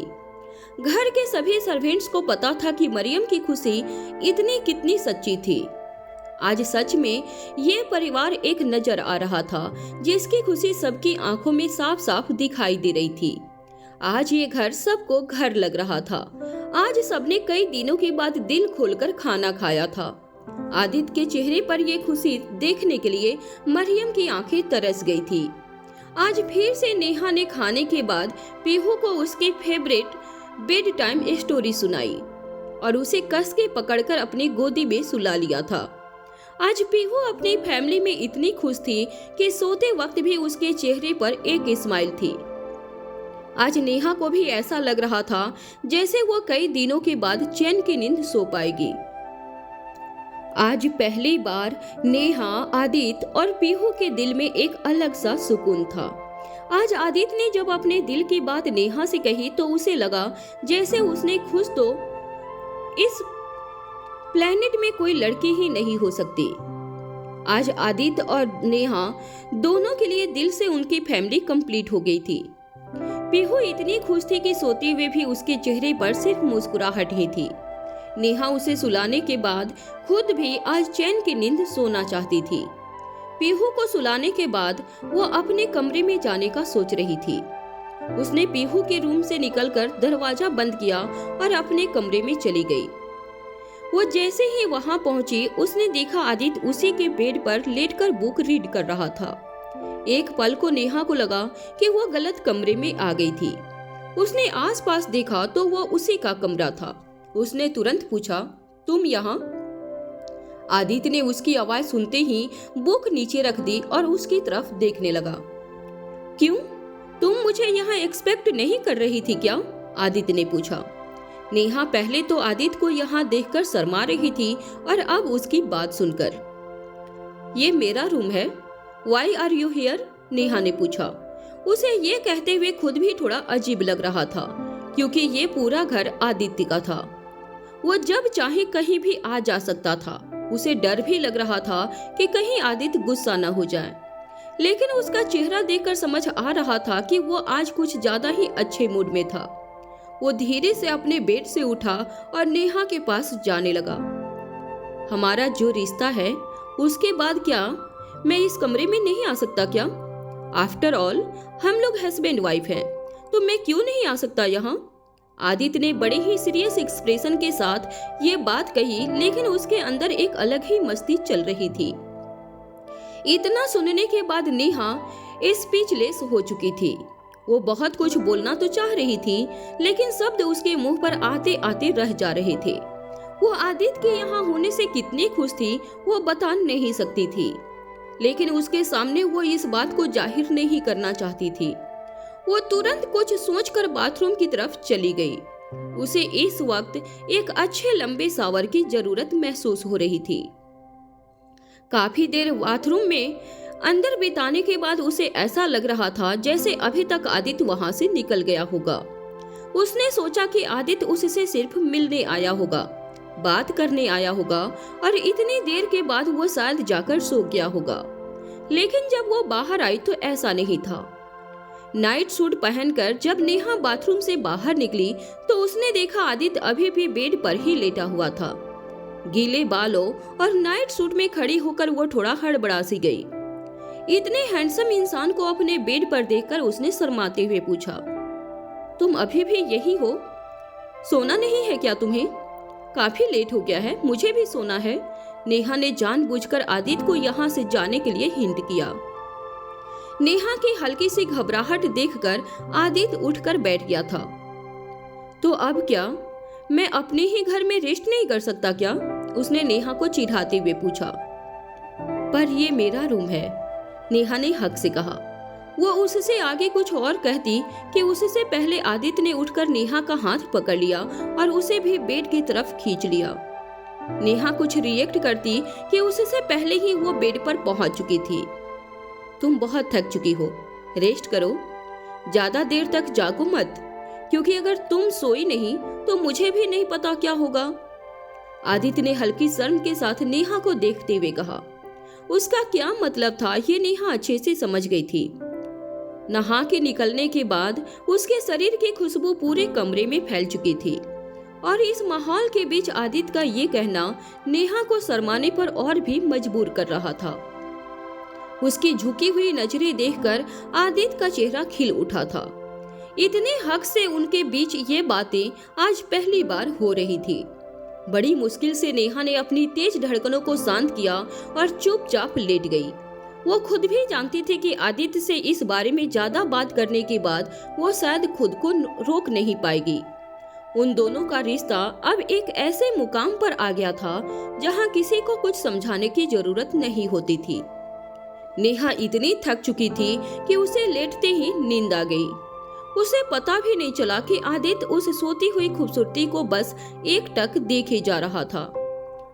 Speaker 2: घर के सभी सर्वेंट्स को पता था कि मरियम की खुशी इतनी कितनी सच्ची थी। आज सच में ये परिवार एक नजर आ रहा था जिसकी खुशी सबकी आंखों में साफ साफ दिखाई दे रही थी। आज ये घर सबको घर लग रहा था। आज सबने कई दिनों के बाद दिल खोलकर खाना खाया था। आदित्य के चेहरे पर ये खुशी देखने के लिए मरियम की आंखें तरस गई थी। आज फिर से नेहा ने खाने के बाद पीहू को उसकी फेवरेट बेड टाइम स्टोरी सुनाई और उसे कस के पकड़कर अपनी गोदी में सुला लिया था। आज पीहू अपनी फैमिली में इतनी खुश थी कि सोते वक्त भी उसके चेहरे पर एक स्माइल थी। आज नेहा को भी ऐसा लग रहा था जैसे वो कई दिनों के बाद चैन की नींद सो पाएगी। आज पहली बार नेहा, आदित्य और पीहू के दिल में एक अलग सा सुकून था। आज आदित्य ने जब अपने दिल की बात नेहा से कही तो उसे लगा जैसे उसने खुद तो इस प्लेनेट में कोई लड़की ही नहीं हो सकती। आज आदित्य और नेहा दोनों के लिए दिल से उनकी फैमिली कंप्लीट हो गई थी। पीहू इतनी खुश थी कि सोते हुए भी उसके चेहरे पर सिर्फ मुस्कुराहट ही थी। नेहा उसे सुलाने के बाद खुद भी आज चैन की नींद सोना चाहती थी। पीहू को सुलाने के बाद वो अपने कमरे में जाने का सोच रही थी। उसने पीहू के रूम से निकलकर दरवाजा बंद किया और अपने कमरे में चली गई। वो जैसे ही वहां पहुंची उसने देखा आदित्य उसी के बेड पर लेटकर बुक रीड कर रहा था। एक पल को नेहा को लगा कि वो गलत कमरे में आ गई थी। उसने आसपास देखा तो वो उसी का कमरा था। उसने तुरंत पूछा, तुम यहाँ? आदित्य ने उसकी आवाज सुनते ही बुक नीचे रख दी और उसकी तरफ देखने लगा। क्यों, तुम मुझे यहाँ एक्सपेक्ट नहीं कर रही थी क्या? आदित्य ने पूछा। नेहा पहले तो आदित्य को यहाँ देखकर शर्मा रही थी और अब उसकी बात सुनकर, ये मेरा रूम है, why are you here? Neha ने पूछा। उसे ये कहते हुए खुद भी थोड़ा अजीब लग रहा था क्योंकि ये पूरा घर आदित्य का था। वो जब चाहे कहीं भी आ जा सकता था। उसे डर भी लग रहा था कि कहीं आदित्य गुस्सा न हो जाए, लेकिन उसका चेहरा देखकर समझ आ रहा था कि वो आज कुछ ज्यादा ही अच्छे मूड में था। वो धीरे से अपने बेड से उठा और नेहा के पास जाने लगा। हमारा जो रिश्ता है उसके बाद क्या मैं इस कमरे में नहीं आ सकता क्या? आफ्टर ऑल हम लोग हस्बैंड वाइफ हैं, तो मैं क्यों नहीं आ सकता यहाँ? आदित्य ने बड़े ही सीरियस एक्सप्रेशन के साथ ये बात कही, लेकिन उसके अंदर एक अलग ही मस्ती चल रही थी। इतना सुनने के बाद नेहा स्पीचलेस हो चुकी थी। वो बहुत कुछ बोलना तो चाह रही थी, लेकिन शब्द उसके मुंह पर आते आते रह जा रहे थे। वो आदित्य के यहाँ होने से कितनी खुश थी वो बता नहीं सकती थी, लेकिन उसके सामने वो इस बात को जाहिर नहीं करना चाहती थी। वो तुरंत कुछ सोचकर बाथरूम की तरफ चली गई। उसे इस वक्त एक अच्छे लंबे शावर की जरूरत महसूस हो रही थी। काफी देर बाथरूम में अंदर बिताने के बाद उसे ऐसा लग रहा था जैसे अभी तक आदित्य वहां से निकल गया होगा। उसने सोचा कि आदित्य उससे सिर्फ मिलने आया होगा, बात करने आया होगा और इतनी देर के बाद वो शायद जाकर सो गया होगा। लेकिन जब वो बाहर आई तो ऐसा नहीं था। नाइट सूट पहनकर जब नेहा बाथरूम से बाहर निकली तो उसने देखा आदित्य अभी भी बेड पर ही लेटा हुआ था। गीले बालों और नाइट सूट में खड़ी होकर वो थोड़ा हड़बड़ा सी गई। इतने हैंडसम इंसान को अपने बेड पर देखकर उसने शर्माते हुए पूछा, तुम अभी भी यही हो? सोना नहीं है क्या तुम्हें? काफी लेट हो गया है, मुझे भी सोना है। नेहा ने जानबूझकर आदित्य को यहाँ से जाने के लिए हिंट किया। नेहा की हल्की सी घबराहट देखकर आदित्य उठकर बैठ गया था। तो अब क्या, मैं अपने ही घर में रेस्ट नहीं कर सकता क्या? उसने नेहा को चिढ़ाते हुए पूछा। पर ये मेरा रूम है, नेहा ने हक से कहा। वो उससे आगे कुछ और कहती कि उससे पहले आदित्य ने उठकर नेहा का हाथ पकड़ लिया और उसे भी बेड की तरफ खींच लिया। नेहा कुछ रिएक्ट करती कि उससे पहले ही वो बेड पर पहुंच चुकी थी। तुम बहुत थक चुकी हो, रेस्ट करो, ज्यादा देर तक जागो मत, क्योंकि अगर तुम सोई नहीं तो मुझे भी नहीं पता क्या होगा। आदित्य ने हल्की शर्म के साथ नेहा को देखते हुए कहा। उसका क्या मतलब था ये नेहा अच्छे से समझ गई थी। नहा के निकलने के बाद उसके शरीर की खुशबू पूरे कमरे में फैल चुकी थी और इस माहौल के बीच आदित्य का ये कहना नेहा को शर्माने पर और भी मजबूर कर रहा था। उसकी झुकी हुई नजरें देखकर आदित्य का चेहरा खिल उठा था। इतने हक से उनके बीच ये बातें आज पहली बार हो रही थी। बड़ी मुश्किल से नेहा ने अपनी तेज धड़कनों को शांत किया और चुपचाप लेट गई। वो खुद भी जानती थी कि आदित्य से इस बारे में ज्यादा बात करने के बाद वो शायद खुद को रोक नहीं पाएगी। उन दोनों का रिश्ता अब एक ऐसे मुकाम पर आ गया था जहां किसी को कुछ समझाने की जरूरत नहीं होती थी। नेहा इतनी थक चुकी थी कि उसे लेटते ही नींद आ गई। उसे पता भी नहीं चला कि आदित्य उस सोती हुई खूबसूरती को बस एकटक देखे जा रहा था।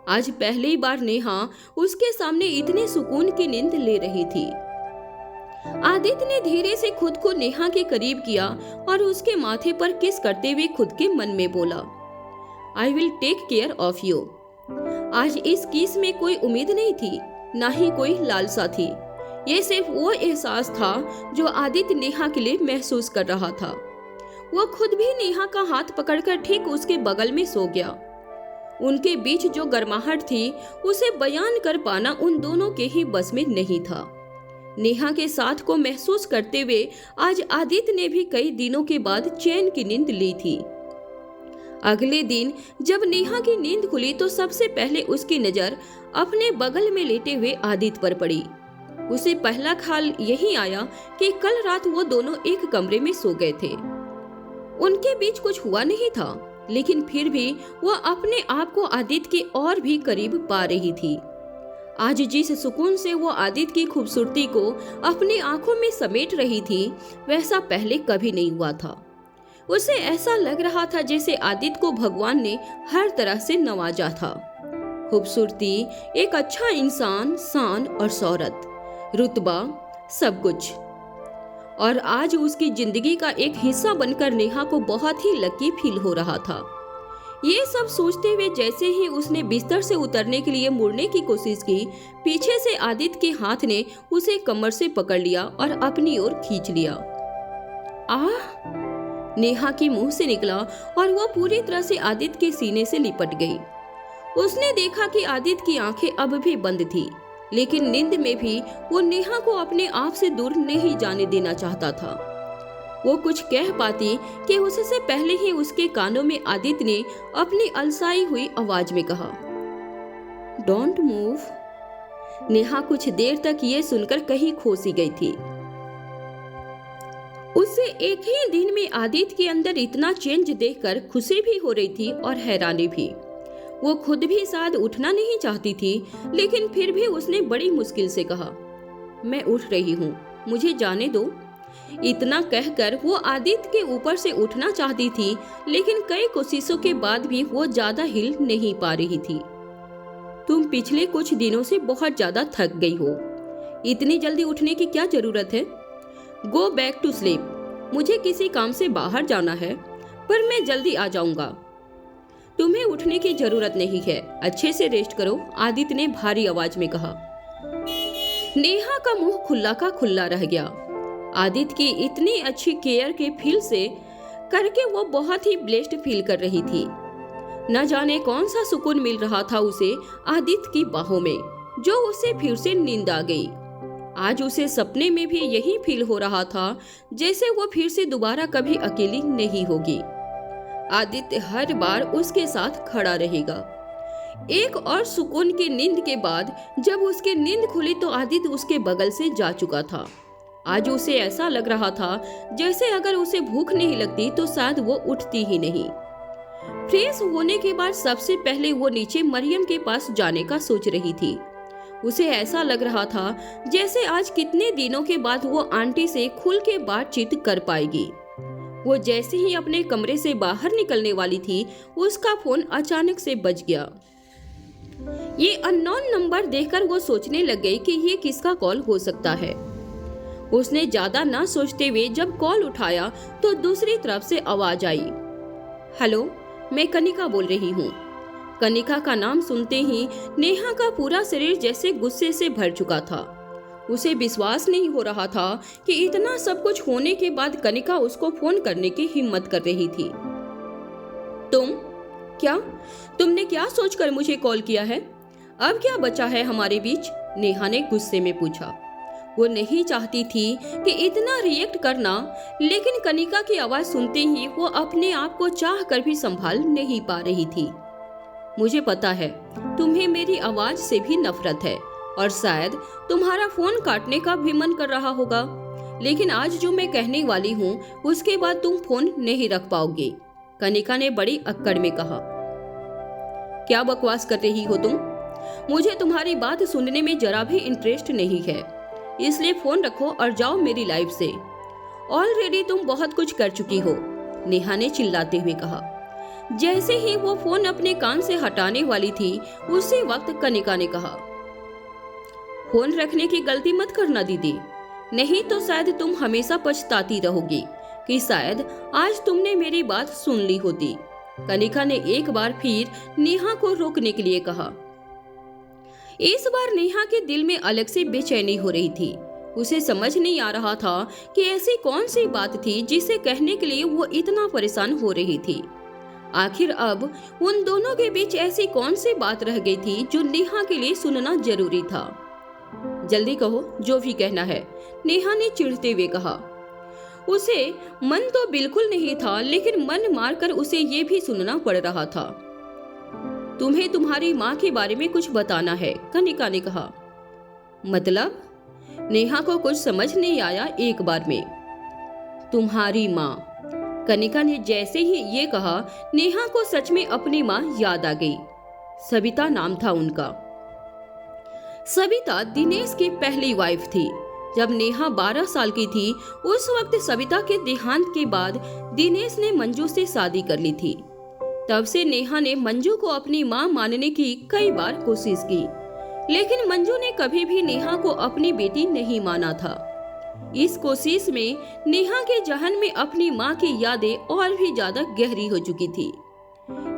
Speaker 2: आज पहली बार नेहा उसके सामने इतने सुकून की नींद ले रही थी। आदित्य ने धीरे से खुद को नेहा के करीब किया और उसके माथे पर किस करते हुए खुद के मन में बोला, I will take care of you. आज इस किस में कोई उम्मीद नहीं थी, ना ही कोई लालसा थी। ये सिर्फ वो एहसास था जो आदित्य नेहा के लिए महसूस कर रहा था। वो खुद भी नेहा का हाथ पकड़कर ठीक उसके बगल में सो गया। उनके बीच जो गर्माहट थी उसे बयान कर पाना उन दोनों के ही बस में नहीं था। नेहा के साथ को महसूस करते हुए आज आदित्य ने भी कई दिनों के बाद चैन की नींद ली थी। अगले दिन जब नेहा की नींद खुली तो सबसे पहले उसकी नजर अपने बगल में लेटे हुए आदित्य पर पड़ी। उसे पहला ख्याल यही आया कि कल रात वो दोनों एक कमरे में सो गए थे। उनके बीच कुछ हुआ नहीं था, लेकिन फिर भी वो अपने आप को आदित्य के और भी करीब पा रही थी। आज जिस सुकून से वो आदित्य की खूबसूरती को अपनी आंखों में समेट रही थी, वैसा पहले कभी नहीं हुआ था। उसे ऐसा लग रहा था जैसे आदित्य को भगवान ने हर तरह से नवाजा था। खूबसूरती, एक अच्छा इंसान, शान और शौहरत, रुतबा, सब कुछ। और आज उसकी जिंदगी का एक हिस्सा बनकर नेहा को बहुत ही लकी फील हो रहा था। ये सब सोचते हुए जैसे ही उसने बिस्तर से उतरने के लिए मुड़ने की कोशिश की, पीछे से आदित्य के हाथ ने उसे कमर से पकड़ लिया और अपनी ओर खींच लिया। आह! नेहा के मुंह से निकला और वो पूरी तरह से आदित्य के सीने से लिपट गई। उसने देखा कि आदित्य की आंखें अब भी बंद थी, लेकिन नींद में भी वो नेहा को अपने आप से दूर नहीं जाने देना चाहता था। वो कुछ कह पाती कि उससे पहले ही उसके कानों में आदित्य ने अपनी अलसाई हुई आवाज में कहा, डोंट मूव। नेहा कुछ देर तक ये सुनकर कहीं खो सी गई थी। उससे एक ही दिन में आदित्य के अंदर इतना चेंज देखकर खुशी भी हो रही थी और हैरानी भी। वो खुद भी शायद उठना नहीं चाहती थी, लेकिन फिर भी उसने बड़ी मुश्किल से कहा, मैं उठ रही हूँ, मुझे जाने दो। इतना कहकर वो आदित्य के ऊपर से उठना चाहती थी, लेकिन कई कोशिशों के बाद भी वो ज्यादा हिल नहीं पा रही थी। तुम पिछले कुछ दिनों से बहुत ज्यादा थक गई हो, इतनी जल्दी उठने की क्या जरूरत है? Go back to sleep. मुझे किसी काम से बाहर जाना है, पर मैं जल्दी आ जाऊंगा। तुम्हें उठने की जरूरत नहीं है, अच्छे से रेस्ट करो, आदित्य ने भारी आवाज में कहा। नेहा का मुंह खुला का खुला रह गया। आदित्य की इतनी अच्छी केयर के फील से करके वो बहुत ही ब्लेस्ड फील कर रही थी। न जाने कौन सा सुकून मिल रहा था उसे आदित्य की बाहों में, जो उसे फिर से नींद आ गई। आज उसे सपने में भी यही फील हो रहा था जैसे वो फिर से दोबारा कभी अकेली नहीं होगी। आदित्य हर बार उसके साथ खड़ा रहेगा। एक और सुकून की नींद के बाद जब उसकी नींद खुली तो आदित्य उसके बगल से जा चुका था। आज उसे ऐसा लग रहा था जैसे अगर उसे भूख नहीं लगती तो शायद वो उठती ही नहीं। फ्रेश होने के बाद सबसे पहले वो नीचे मरियम के पास जाने का सोच रही थी। उसे ऐसा लग रहा था जैसे आज कितने दिनों के बाद वो आंटी से खुल के बातचीत कर पाएगी। वो जैसे ही अपने कमरे से बाहर निकलने वाली थी, उसका फोन अचानक से बज गया। ये अननोन नंबर देखकर वो सोचने लग गई कि ये किसका कॉल हो सकता है। उसने ज्यादा ना सोचते हुए जब कॉल उठाया तो दूसरी तरफ से आवाज आई, हेलो, मैं कनिका बोल रही हूँ। कनिका का नाम सुनते ही नेहा का पूरा शरीर जैसे गुस्से से भर चुका था। उसे विश्वास नहीं हो रहा था कि इतना सब कुछ होने के बाद कनिका उसको फोन करने की हिम्मत कर रही थी। तुमने क्या सोचकर मुझे कॉल किया है? अब क्या बचा है हमारे बीच? नेहा ने गुस्से में पूछा। वो नहीं चाहती थी कि इतना रिएक्ट करना, लेकिन कनिका की आवाज सुनते ही वो अपने आप को चाह कर भी संभाल नहीं पा रही थी। मुझे पता है तुम्हें मेरी आवाज से भी नफरत है और शायद तुम्हारा फोन काटने का भी मन कर रहा होगा, लेकिन आज जो मैं कहने वाली हूँ उसके बाद तुम फोन नहीं रख पाओगे। कनिका ने बड़ी अक्कड़ में कहा। क्या बकवास कर रही हो तुम? मुझे तुम्हारी बात सुनने में जरा भी इंटरेस्ट नहीं है, इसलिए फोन रखो और जाओ मेरी लाइफ से। ऑलरेडी तुम बहुत कुछ कर चुकी हो, नेहा ने चिल्लाते हुए कहा। जैसे ही वो फोन अपने कान से हटाने वाली थी, उसी वक्त कनिका ने कहा, फोन रखने की गलती मत करना दीदी, नहीं तो शायद तुम हमेशा पछताती रहोगी कि शायद आज तुमने मेरी बात सुन ली होती। कनिका ने एक बार फिर नेहा को रोकने के लिए कहा। इस बार नेहा के दिल में अलग से बेचैनी हो रही थी। उसे समझ नहीं आ रहा था कि ऐसी कौन सी बात थी जिसे कहने के लिए वो इतना परेशान हो रही थी। आखिर अब उन दोनों के बीच ऐसी कौन सी बात रह गई थी जो नेहा के लिए सुनना जरूरी था। जल्दी कहो जो भी कहना है, नेहा ने चिढ़ते हुए कहा। उसे मन तो बिल्कुल नहीं था, लेकिन मन मारकर उसे ये भी सुनना पड़ रहा था। तुम्हें तुम्हारी माँ के बारे में कुछ बताना है, कनिका ने कहा। मतलब? नेहा को कुछ समझ नहीं आया एक बार में। तुम्हारी माँ, कनिका ने जैसे ही ये कहा, नेहा को सच में अपनी माँ याद आ गई। सविता नाम था उनका। सविता दिनेश की पहली वाइफ थी। जब नेहा 12 साल की थी, उस वक्त सविता के देहांत के बाद दिनेश ने मंजू से शादी कर ली थी। तब से नेहा ने मंजू को अपनी मां मानने की कई बार कोशिश की, लेकिन मंजू ने कभी भी नेहा को अपनी बेटी नहीं माना था। इस कोशिश में नेहा के जहन में अपनी मां की यादें और भी ज्यादा गहरी हो चुकी थी।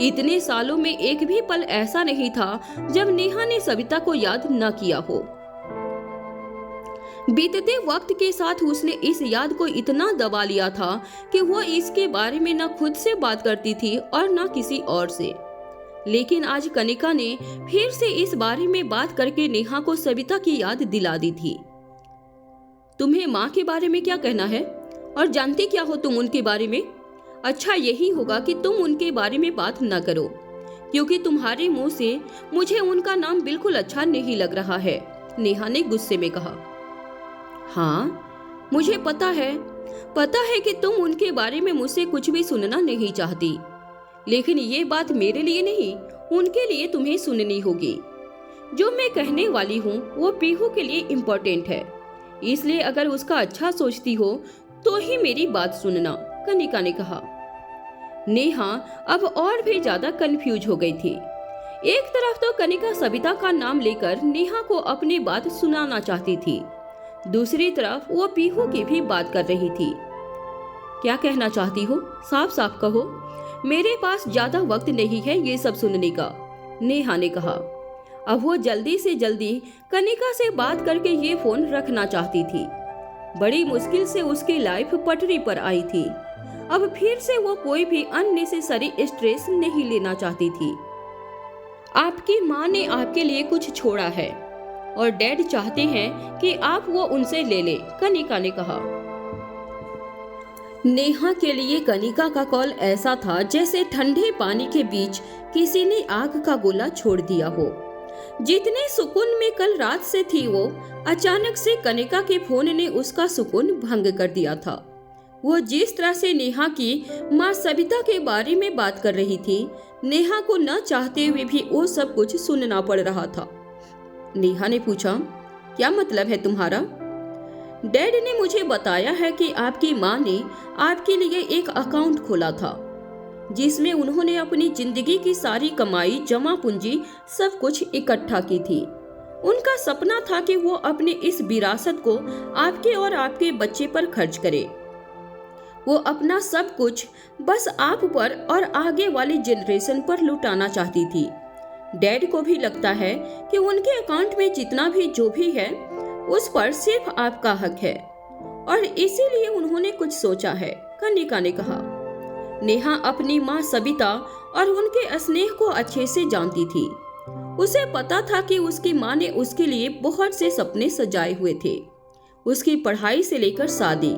Speaker 2: इतने सालों में एक भी पल ऐसा नहीं था जब नेहा ने सविता को याद न किया हो। बीतते वक्त के साथ उसने इस याद को इतना दबा लिया था कि वो इसके बारे में न खुद से बात करती थी और न किसी और से। लेकिन आज कनिका ने फिर से इस बारे में बात करके नेहा को सविता की याद दिला दी थी। तुम्हें माँ के बारे में क्या कहना है, और जानती क्या हो तुम उनके बारे में? अच्छा यही होगा कि तुम उनके बारे में बात न करो, क्योंकि तुम्हारे मुंह से मुझे उनका नाम बिल्कुल अच्छा नहीं लग रहा है, नेहा ने गुस्से में कहा। हाँ, मुझे पता है कि तुम उनके बारे में मुझसे कुछ भी सुनना नहीं चाहती, लेकिन ये बात मेरे लिए नहीं, उनके लिए तुम्हें सुननी होगी। जो मैं कहने वाली हूँ वो पीहू के लिए इम्पोर्टेंट है, इसलिए अगर उसका अच्छा सोचती हो तो ही मेरी बात सुनना, कनिका ने कहा। नेहा अब और भी ज्यादा कंफ्यूज हो गई थी। एक तरफ तो कनिका सविता का नाम लेकर नेहा को अपनी बात सुनाना चाहती थी, दूसरी तरफ वो पीहू की भी बात कर रही थी। क्या कहना चाहती हो, साफ साफ कहो, मेरे पास ज्यादा वक्त नहीं है ये सब सुनने का, नेहा ने कहा। अब वो जल्दी से जल्दी कनिका से बात करके ये फोन रखना चाहती थी। बड़ी मुश्किल से उसकी लाइफ पटरी पर आई थी। अब फिर से वो कोई भी अननेसेसरी स्ट्रेस नहीं लेना चाहती थी। आपकी माँ ने आपके लिए कुछ छोड़ा है और डैड चाहते हैं कि आप वो उनसे ले ले, कनिका ने कहा। नेहा के लिए कनिका का कॉल ऐसा था जैसे ठंडे पानी के बीच किसी ने आग का गोला छोड़ दिया हो। जितने सुकून में कल रात से थी वो, अचानक से कनिका के फोन ने उसका सुकून भंग कर दिया था। वो जिस तरह से नेहा की माँ सविता के बारे में बात कर रही थी, नेहा को न चाहते हुए भी वो सब कुछ सुनना पड़ रहा था। नेहा ने पूछा, क्या मतलब है तुम्हारा? डैड ने मुझे बताया है कि आपकी माँ ने आपके लिए एक अकाउंट खोला था जिसमें उन्होंने अपनी जिंदगी की सारी कमाई, जमा पूंजी, सब कुछ इकट्ठा की थी। उनका सपना था कि वो अपने इस विरासत को आपके और आपके बच्चे पर खर्च करे। वो अपना सब कुछ बस आप पर और आगे वाली जनरेशन पर लुटाना चाहती थी। डैड को भी लगता है कि उनके अकाउंट में जितना भी जो भी है उस पर सिर्फ आपका हक है और इसीलिए उन्होंने कुछ सोचा है, कनिका ने कहा। नेहा अपनी माँ सविता और उनके स्नेह को अच्छे से जानती थी। उसे पता था कि उसकी माँ ने उसके लिए बहुत से सपने सजाए हुए थे, उसकी पढ़ाई से लेकर शादी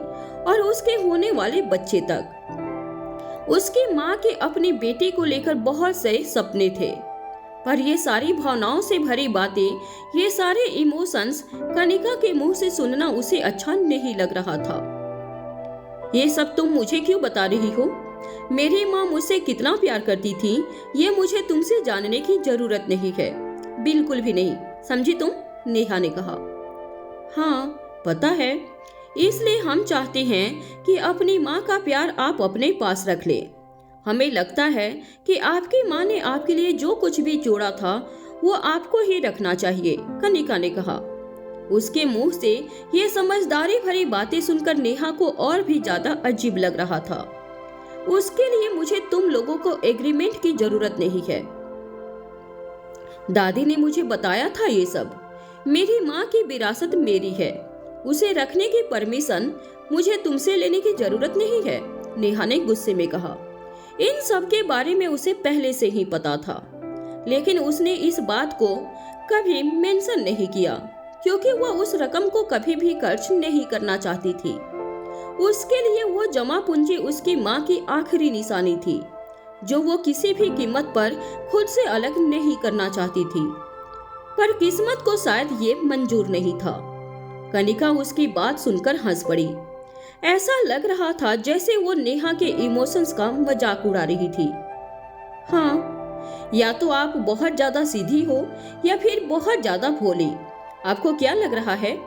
Speaker 2: और उसके होने वाले बच्चे तक। उसकी माँ के अपनी बेटी को लेकर बहुत से सपने थे, पर ये सारी भावनाओं से भरी बातें, ये सारे इमोशंस कनिका के मुंह से सुनना उसे अच्छा नहीं लग रहा था। ये सब तुम मुझे क्यों बता रही हो? मेरी माँ मुझसे कितना प्यार करती थी, ये मुझे तुमसे जानने की जरूरत नहीं है, बिल्कुल भी नहीं, समझी तुम? नेहा ने कहा। हाँ पता है, इसलिए हम चाहते हैं कि अपनी माँ का प्यार आप अपने पास रख ले। हमें लगता है कि आपकी माँ ने आपके लिए जो कुछ भी जोड़ा था वो आपको ही रखना चाहिए, कनिका ने कहा। उसके मुंह से ये समझदारी भरी बातें सुनकर नेहा को और भी ज्यादा अजीब लग रहा था। उसके लिए मुझे तुम लोगों को एग्रीमेंट की जरूरत नहीं है। दादी ने मुझे बताया था ये सब। मेरी माँ की विरासत मेरी है, उसे रखने की परमिशन मुझे तुमसे लेने की जरूरत नहीं है, नेहा ने गुस्से में कहा। इन सब के बारे में उसे पहले से ही पता था, लेकिन उसने इस बात को कभी मेंशन नहीं किया क्योंकि वह उस रकम को कभी भी खर्च नहीं करना चाहती थी। उसके लिए वो जमा पूंजी उसकी माँ की आखिरी निशानी थी, जो वो किसी भी कीमत पर खुद से अलग नहीं करना चाहती थी। पर किस्मत को शायद ये मंजूर नहीं था। कनिका उसकी बात सुनकर हंस पड़ी। ऐसा लग रहा था जैसे वो नेहा के इमोशंस का मजाक उड़ा रही थी। हाँ, या तो आप बहुत ज्यादा सीधी हो या फिर बहुत ज्यादा भोली। आपको क्या लग रहा है?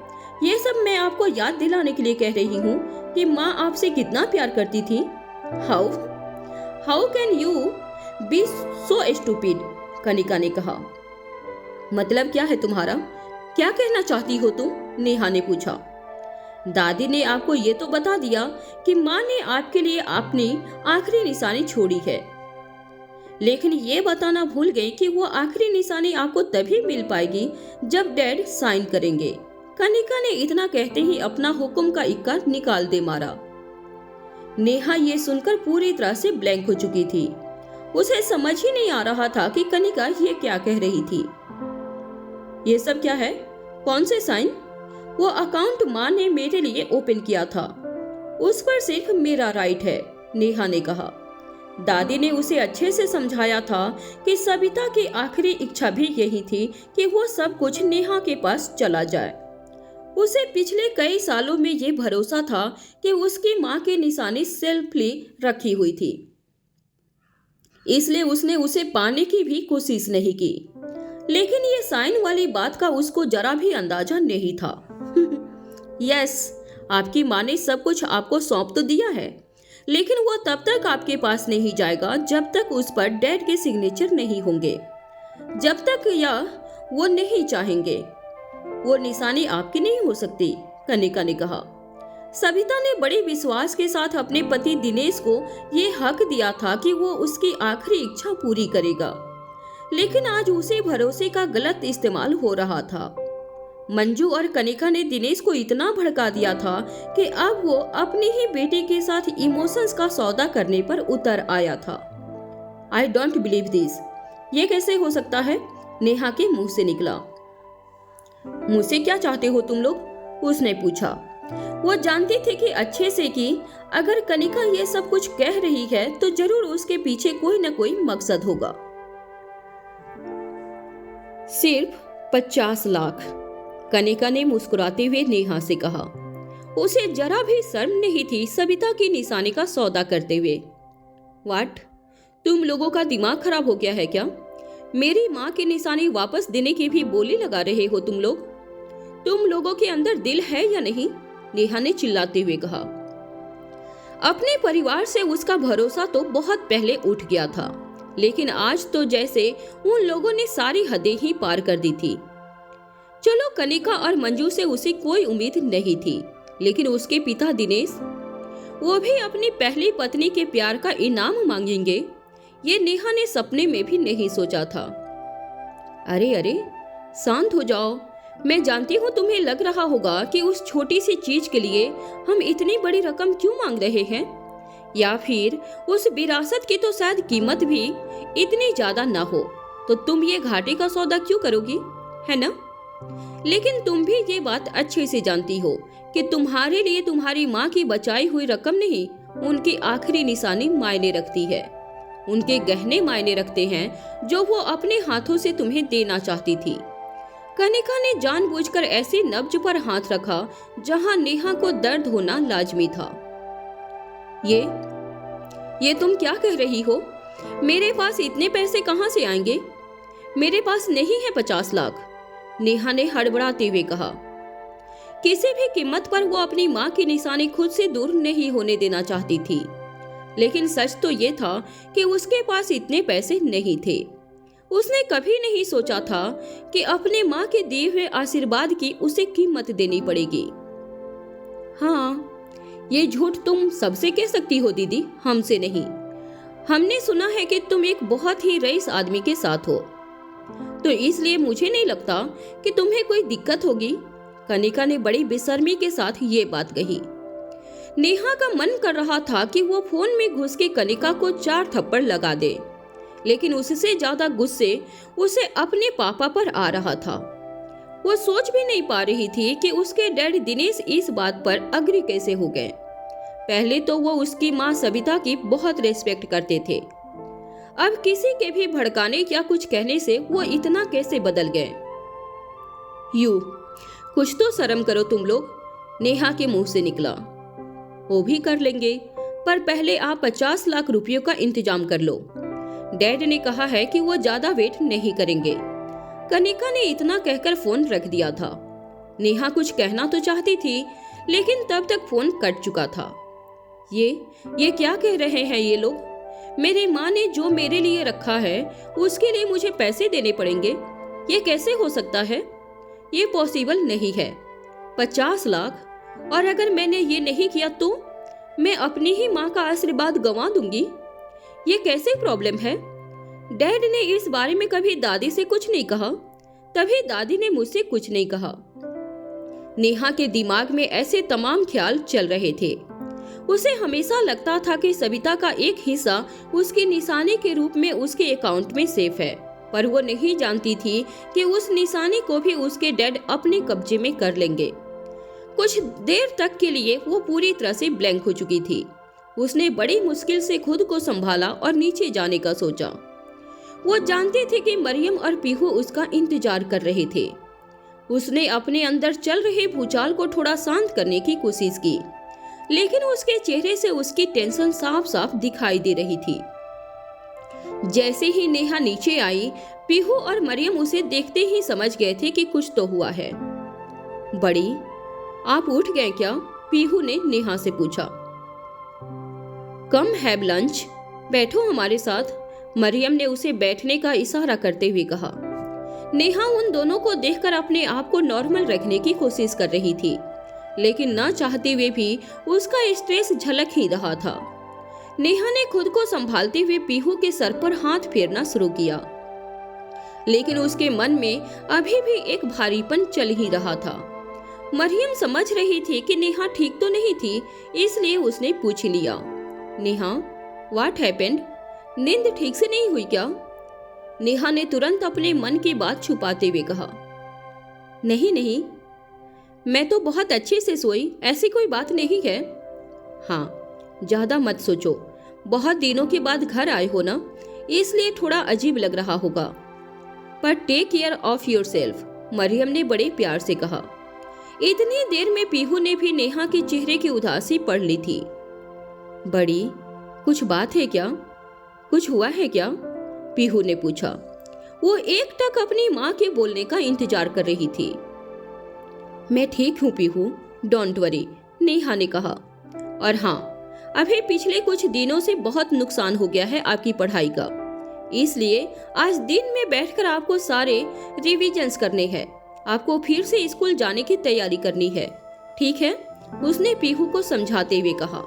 Speaker 2: ये सब मैं आपको याद दिलाने के लिए कह रही हूँ कि माँ आपसे कितना प्यार करती थी। How can you be so stupid, Kanika ने कहा। मतलब क्या है तुम्हारा? क्या कहना चाहती हो तुम? नेहा ने पूछा। दादी ने आपको ये तो बता दिया कि माँ ने आपके लिए अपनी आखिरी निशानी छोड़ी है, लेकिन ये बताना भूल गई कि वो आखिरी निशानी आपको तभी मिल पाएगी जब डैड साइन करेंगे। कनिका ने इतना कहते ही अपना हुक्म का इक्का निकाल दे मारा। नेहा ये सुनकर पूरी तरह से ब्लैंक हो चुकी थी। उसे समझ ही नहीं आ रहा था कि कनिका ये क्या कह रही थी। ये सब क्या है? कौन से साइन? वो अकाउंट माँ ने मेरे लिए ओपन किया था, उस पर सिर्फ मेरा राइट है, नेहा ने कहा। दादी ने उसे अच्छे से समझाया था कि सविता की आखिरी इच्छा भी यही थी कि वो सब कुछ नेहा के पास चला जाए। उसे पिछले कई सालों में ये भरोसा था कि उसकी माँ की निशानी सेल्फली रखी हुई थी, इसलिए उसने उसे पाने की भी कोशिश नहीं की। लेकिन ये साइन वाली बात का उसको जरा भी अंदाजा नहीं था। यस, आपकी माँ ने सब कुछ आपको सौंप तो दिया है, लेकिन वो तब तक आपके पास नहीं जाएगा जब तक उस पर डैड के सिग्नेचर नहीं होंगे, जब तक या वो नहीं चाहेंगे। वो निशानी आपकी नहीं हो सकती, कनिका ने कहा। सविता ने बड़े विश्वास के साथ अपने पति दिनेश को ये हक दिया था कि वो उसकी आखिरी इच्छा पूरी करेगा, लेकिन आज उसी भरोसे का गलत इस्तेमाल हो रहा था। मंजू और कनिका ने दिनेश को इतना भड़का दिया था कि अब वो अपनी ही बेटी के साथ इमोशंस का सौदा करने पर उतर आया था। आई डोंट बिलीव दिस, ये कैसे हो सकता है? नेहा के मुंह से निकला। मुझसे क्या चाहते हो तुम लोग? उसने पूछा। वो जानती थी कि अच्छे से कि अगर कनिका ये सब कुछ कह रही है तो जरूर उसके पीछे कोई न कोई मकसद होगा। सिर्फ 50 लाख, कनिका ने मुस्कुराते हुए नेहा से कहा। उसे जरा भी शर्म नहीं थी सविता की निशानी का सौदा करते हुए। वाट, तुम लोगों का दिमाग खराब हो गया है क्या? मेरी माँ की निशानी वापस देने की भी बोली लगा रहे हो तुम लोग? तुम लोगों के अंदर दिल है या नहीं? नेहा ने चिल्लाते हुए कहा। अपने परिवार से उसका भरोसा तो बहुत पहले उठ गया था, लेकिन आज तो जैसे उन लोगों ने सारी हदें ही पार कर दी थी। चलो, कनिका और मंजू से उसे कोई उम्मीद नहीं थी, लेकिन उसके पिता दिनेश, वो भी अपनी पहली पत्नी के प्यार का इनाम मांगेंगे, ये नेहा ने सपने में भी नहीं सोचा था। अरे अरे, शांत हो जाओ। मैं जानती हूँ तुम्हें लग रहा होगा कि उस छोटी सी चीज के लिए हम इतनी बड़ी रकम क्यों मांग रहे हैं, या फिर उस विरासत की तो शायद कीमत भी इतनी ज्यादा ना हो, तो तुम ये घाटे का सौदा क्यों करोगी, है ना? लेकिन तुम भी ये बात अच्छे से जानती हो कि तुम्हारे लिए तुम्हारी माँ की बचाई हुई रकम नहीं, उनकी आखिरी निशानी मायने रखती है। उनके गहने मायने रखते हैं जो वो अपने हाथों से तुम्हें देना चाहती थी। कनिका ने जानबूझकर ऐसी नब्ज पर हाथ रखा जहां नेहा को दर्द होना लाजमी था। ये तुम क्या कह रही हो? मेरे पास इतने पैसे कहां से आएंगे? मेरे पास नहीं है 50 लाख, नेहा ने हड़बड़ाते हुए कहा। किसी भी कीमत पर वो अपनी माँ की निशानी खुद से दूर नहीं होने देना चाहती थी, लेकिन सच तो ये था कि उसके पास इतने पैसे नहीं थे। उसने कभी नहीं सोचा था कि अपने माँ के दिए हुए आशीर्वाद की उसे कीमत देनी पड़ेगी। हाँ, ये झूठ तुम सबसे कह सकती हो दीदी, हमसे नहीं। हमने सुना है कि तुम एक बहुत ही रईस आदमी के साथ हो, तो इसलिए मुझे नहीं लगता कि तुम्हें कोई दिक्कत होगी। कनिका ने बड़ी बेशर्मी के साथ ये बात कही। नेहा का मन कर रहा था कि वो फोन में घुस के कनिका को 4 थप्पड़ लगा दे, लेकिन उससे ज्यादा गुस्से उसे अपने पापा पर आ रहा था। वो सोच भी नहीं पा रही थी कि उसके डैड दिनेश इस बात पर अग्री कैसे हो गए। पहले तो वो उसकी माँ सविता की बहुत रेस्पेक्ट करते थे, अब किसी के भी भड़काने या कुछ कहने से वो इतना कैसे बदल गए। कुछ तो शर्म करो तुम लोग, नेहा के मुंह से निकला। वो भी कर लेंगे, पर पहले आप 50 लाख रुपयों का इंतजाम कर लो। डैड ने कहा है कि वो ज्यादा वेट नहीं करेंगे। कनिका ने इतना कहकर फोन रख दिया था। नेहा कुछ कहना तो चाहती थी, लेकिन तब तक फोन कट चुका था। ये क्या कह रहे हैं ये लोग? मेरी माँ ने जो मेरे लिए रखा है उसके लिए मुझे पैसे देने पड़ेंगे? ये कैसे हो सकता है? ये पॉसिबल नहीं है। 50 लाख, और अगर मैंने ये नहीं किया तो मैं अपनी ही माँ का आशीर्वाद गंवा दूंगी। ये कैसे प्रॉब्लम है? डैड ने इस बारे में कभी दादी से कुछ नहीं कहा, तभी दादी ने मुझसे कुछ नहीं कहा। नेहा के दिमाग में ऐसे तमाम ख्याल चल रहे थे। उसे हमेशा लगता था कि सविता का एक हिस्सा उसकी निशानी के रूप में उसके अकाउंट में सेफ है, पर वो नहीं जानती थी कि उस निशानी को भी उसके डैड अपने कब्जे में कर लेंगे। कुछ देर तक के लिए वो पूरी तरह से ब्लैंक हो चुकी थी। उसने बड़ी मुश्किल से खुद को संभाला और नीचे जाने का सोचा। वो जानती थी कि मरियम और पीहू उसका इंतजार कर रहे थे। उसने अपने अंदर चल रहे भूचाल को थोड़ा शांत करने की कोशिश की, लेकिन उसके चेहरे से उसकी टेंशन साफ साफ दिखाई दे रही थी। जैसे ही नेहा नीचे आई, पीहू और मरियम उसे देखते ही समझ गए थे कि कुछ तो हुआ है। बड़ी, आप उठ गए क्या? पीहू ने नेहा से पूछा। कम हैव लंच, बैठो हमारे साथ, मरियम ने उसे बैठने का इशारा करते हुए कहा। नेहा उन दोनों को देखकर अपने आप को नॉर्मल रखने की कोशिश कर रही थी, लेकिन न चाहते हुए भी उसका स्ट्रेस झलक ही रहा था। नेहा ने खुद को संभालते हुए पीहू के सर पर हाथ फेरना शुरू किया, लेकिन उसके मन में अभी भी एक भारीपन चल ही रहा था। मरियम समझ रही थी कि नेहा ठीक तो नहीं थी, इसलिए उसने पूछ लिया, नेहा, व्हाट हैपेंड? नींद ठीक से नहीं हुई क्या? नेहा ने तुरंत अपने मन की बात छुपाते हुए कहा। नहीं नहीं, मैं तो बहुत अच्छे से सोई, ऐसी कोई बात नहीं है। हाँ, ज़्यादा मत सोचो, बहुत दिनों के बाद घर आए हो ना, इसलिए थोड़ा अजीब लग रहा होगा। पर take care of yourself, Mariam ने बड़े प्यार से कहा। इतनी देर में पीहू ने भी नेहा के चेहरे की उदासी पढ़ ली थी। बड़ी, कुछ बात है क्या? कुछ हुआ है क्या? पीहू ने पूछा। वो एकटक अपनी माँ के बोलने का इंतजार कर रही थी। मैं ठीक हूँ पीहू, डोंट वरी, नेहा ने कहा। और हाँ, अभी पिछले कुछ दिनों से बहुत नुकसान हो गया है आपकी पढ़ाई का, इसलिए आज दिन में बैठकर आपको सारे रिविजन्स करने हैं। आपको फिर से स्कूल जाने की तैयारी करनी है, ठीक है? उसने पीहू को समझाते हुए कहा।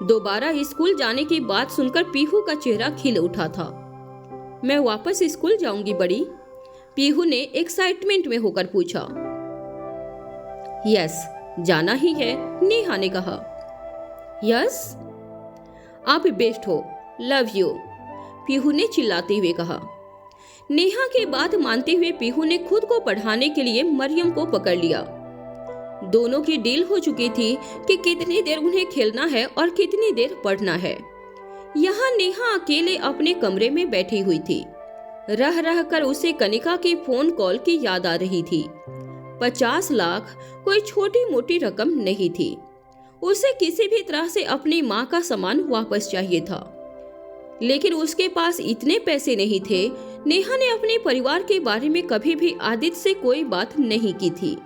Speaker 2: दोबारा स्कूल जाने की बात सुनकर पीहू का चेहरा खिल उठा था। मैं वापस स्कूल जाऊंगी बड़ी? पीहू ने एक्साइटमेंट में होकर पूछा। यस, जाना ही है, नेहा ने कहा। यस, आप बेस्ट हो, लव यू, पीहू ने चिल्लाते हुए कहा। नेहा की बात मानते हुए पीहू ने खुद को पढ़ाने के लिए मरियम को पकड़ लिया। दोनों की डील हो चुकी थी कि कितनी देर उन्हें खेलना है और कितनी देर पढ़ना है। यहाँ नेहा अकेले अपने कमरे में बैठी हुई थी। रह रह कर उसे कनिका की फोन कॉल की याद आ रही थी। 50 लाख कोई छोटी मोटी रकम नहीं थी। उसे किसी भी तरह से अपनी माँ का सामान वापस चाहिए था, लेकिन उसके पास इतने पैसे नहीं थे। नेहा ने अपने परिवार के बारे में कभी भी आदित्य से कोई बात नहीं की थी,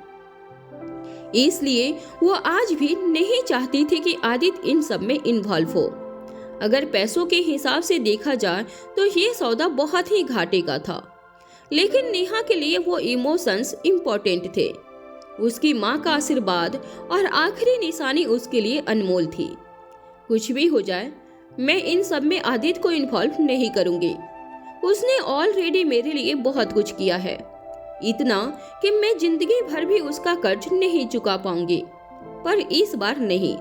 Speaker 2: इसलिए वो आज भी नहीं चाहती थी कि आदित्य इन सब में इन्वॉल्व हो। अगर पैसों के हिसाब से देखा जाए तो ये सौदा बहुत ही घाटे का था, लेकिन नेहा के लिए वो इमोशंस इम्पोर्टेंट थे। उसकी माँ का आशीर्वाद और आखिरी निशानी उसके लिए अनमोल थी। कुछ भी हो जाए, मैं इन सब में आदित्य को इन्वॉल्व नहीं करूंगी। उसने ऑलरेडी मेरे लिए बहुत कुछ किया है, इतना कि मैं जिंदगी भर भी उसका कर्ज नहीं चुका पाऊंगी। पर इस बार नहीं।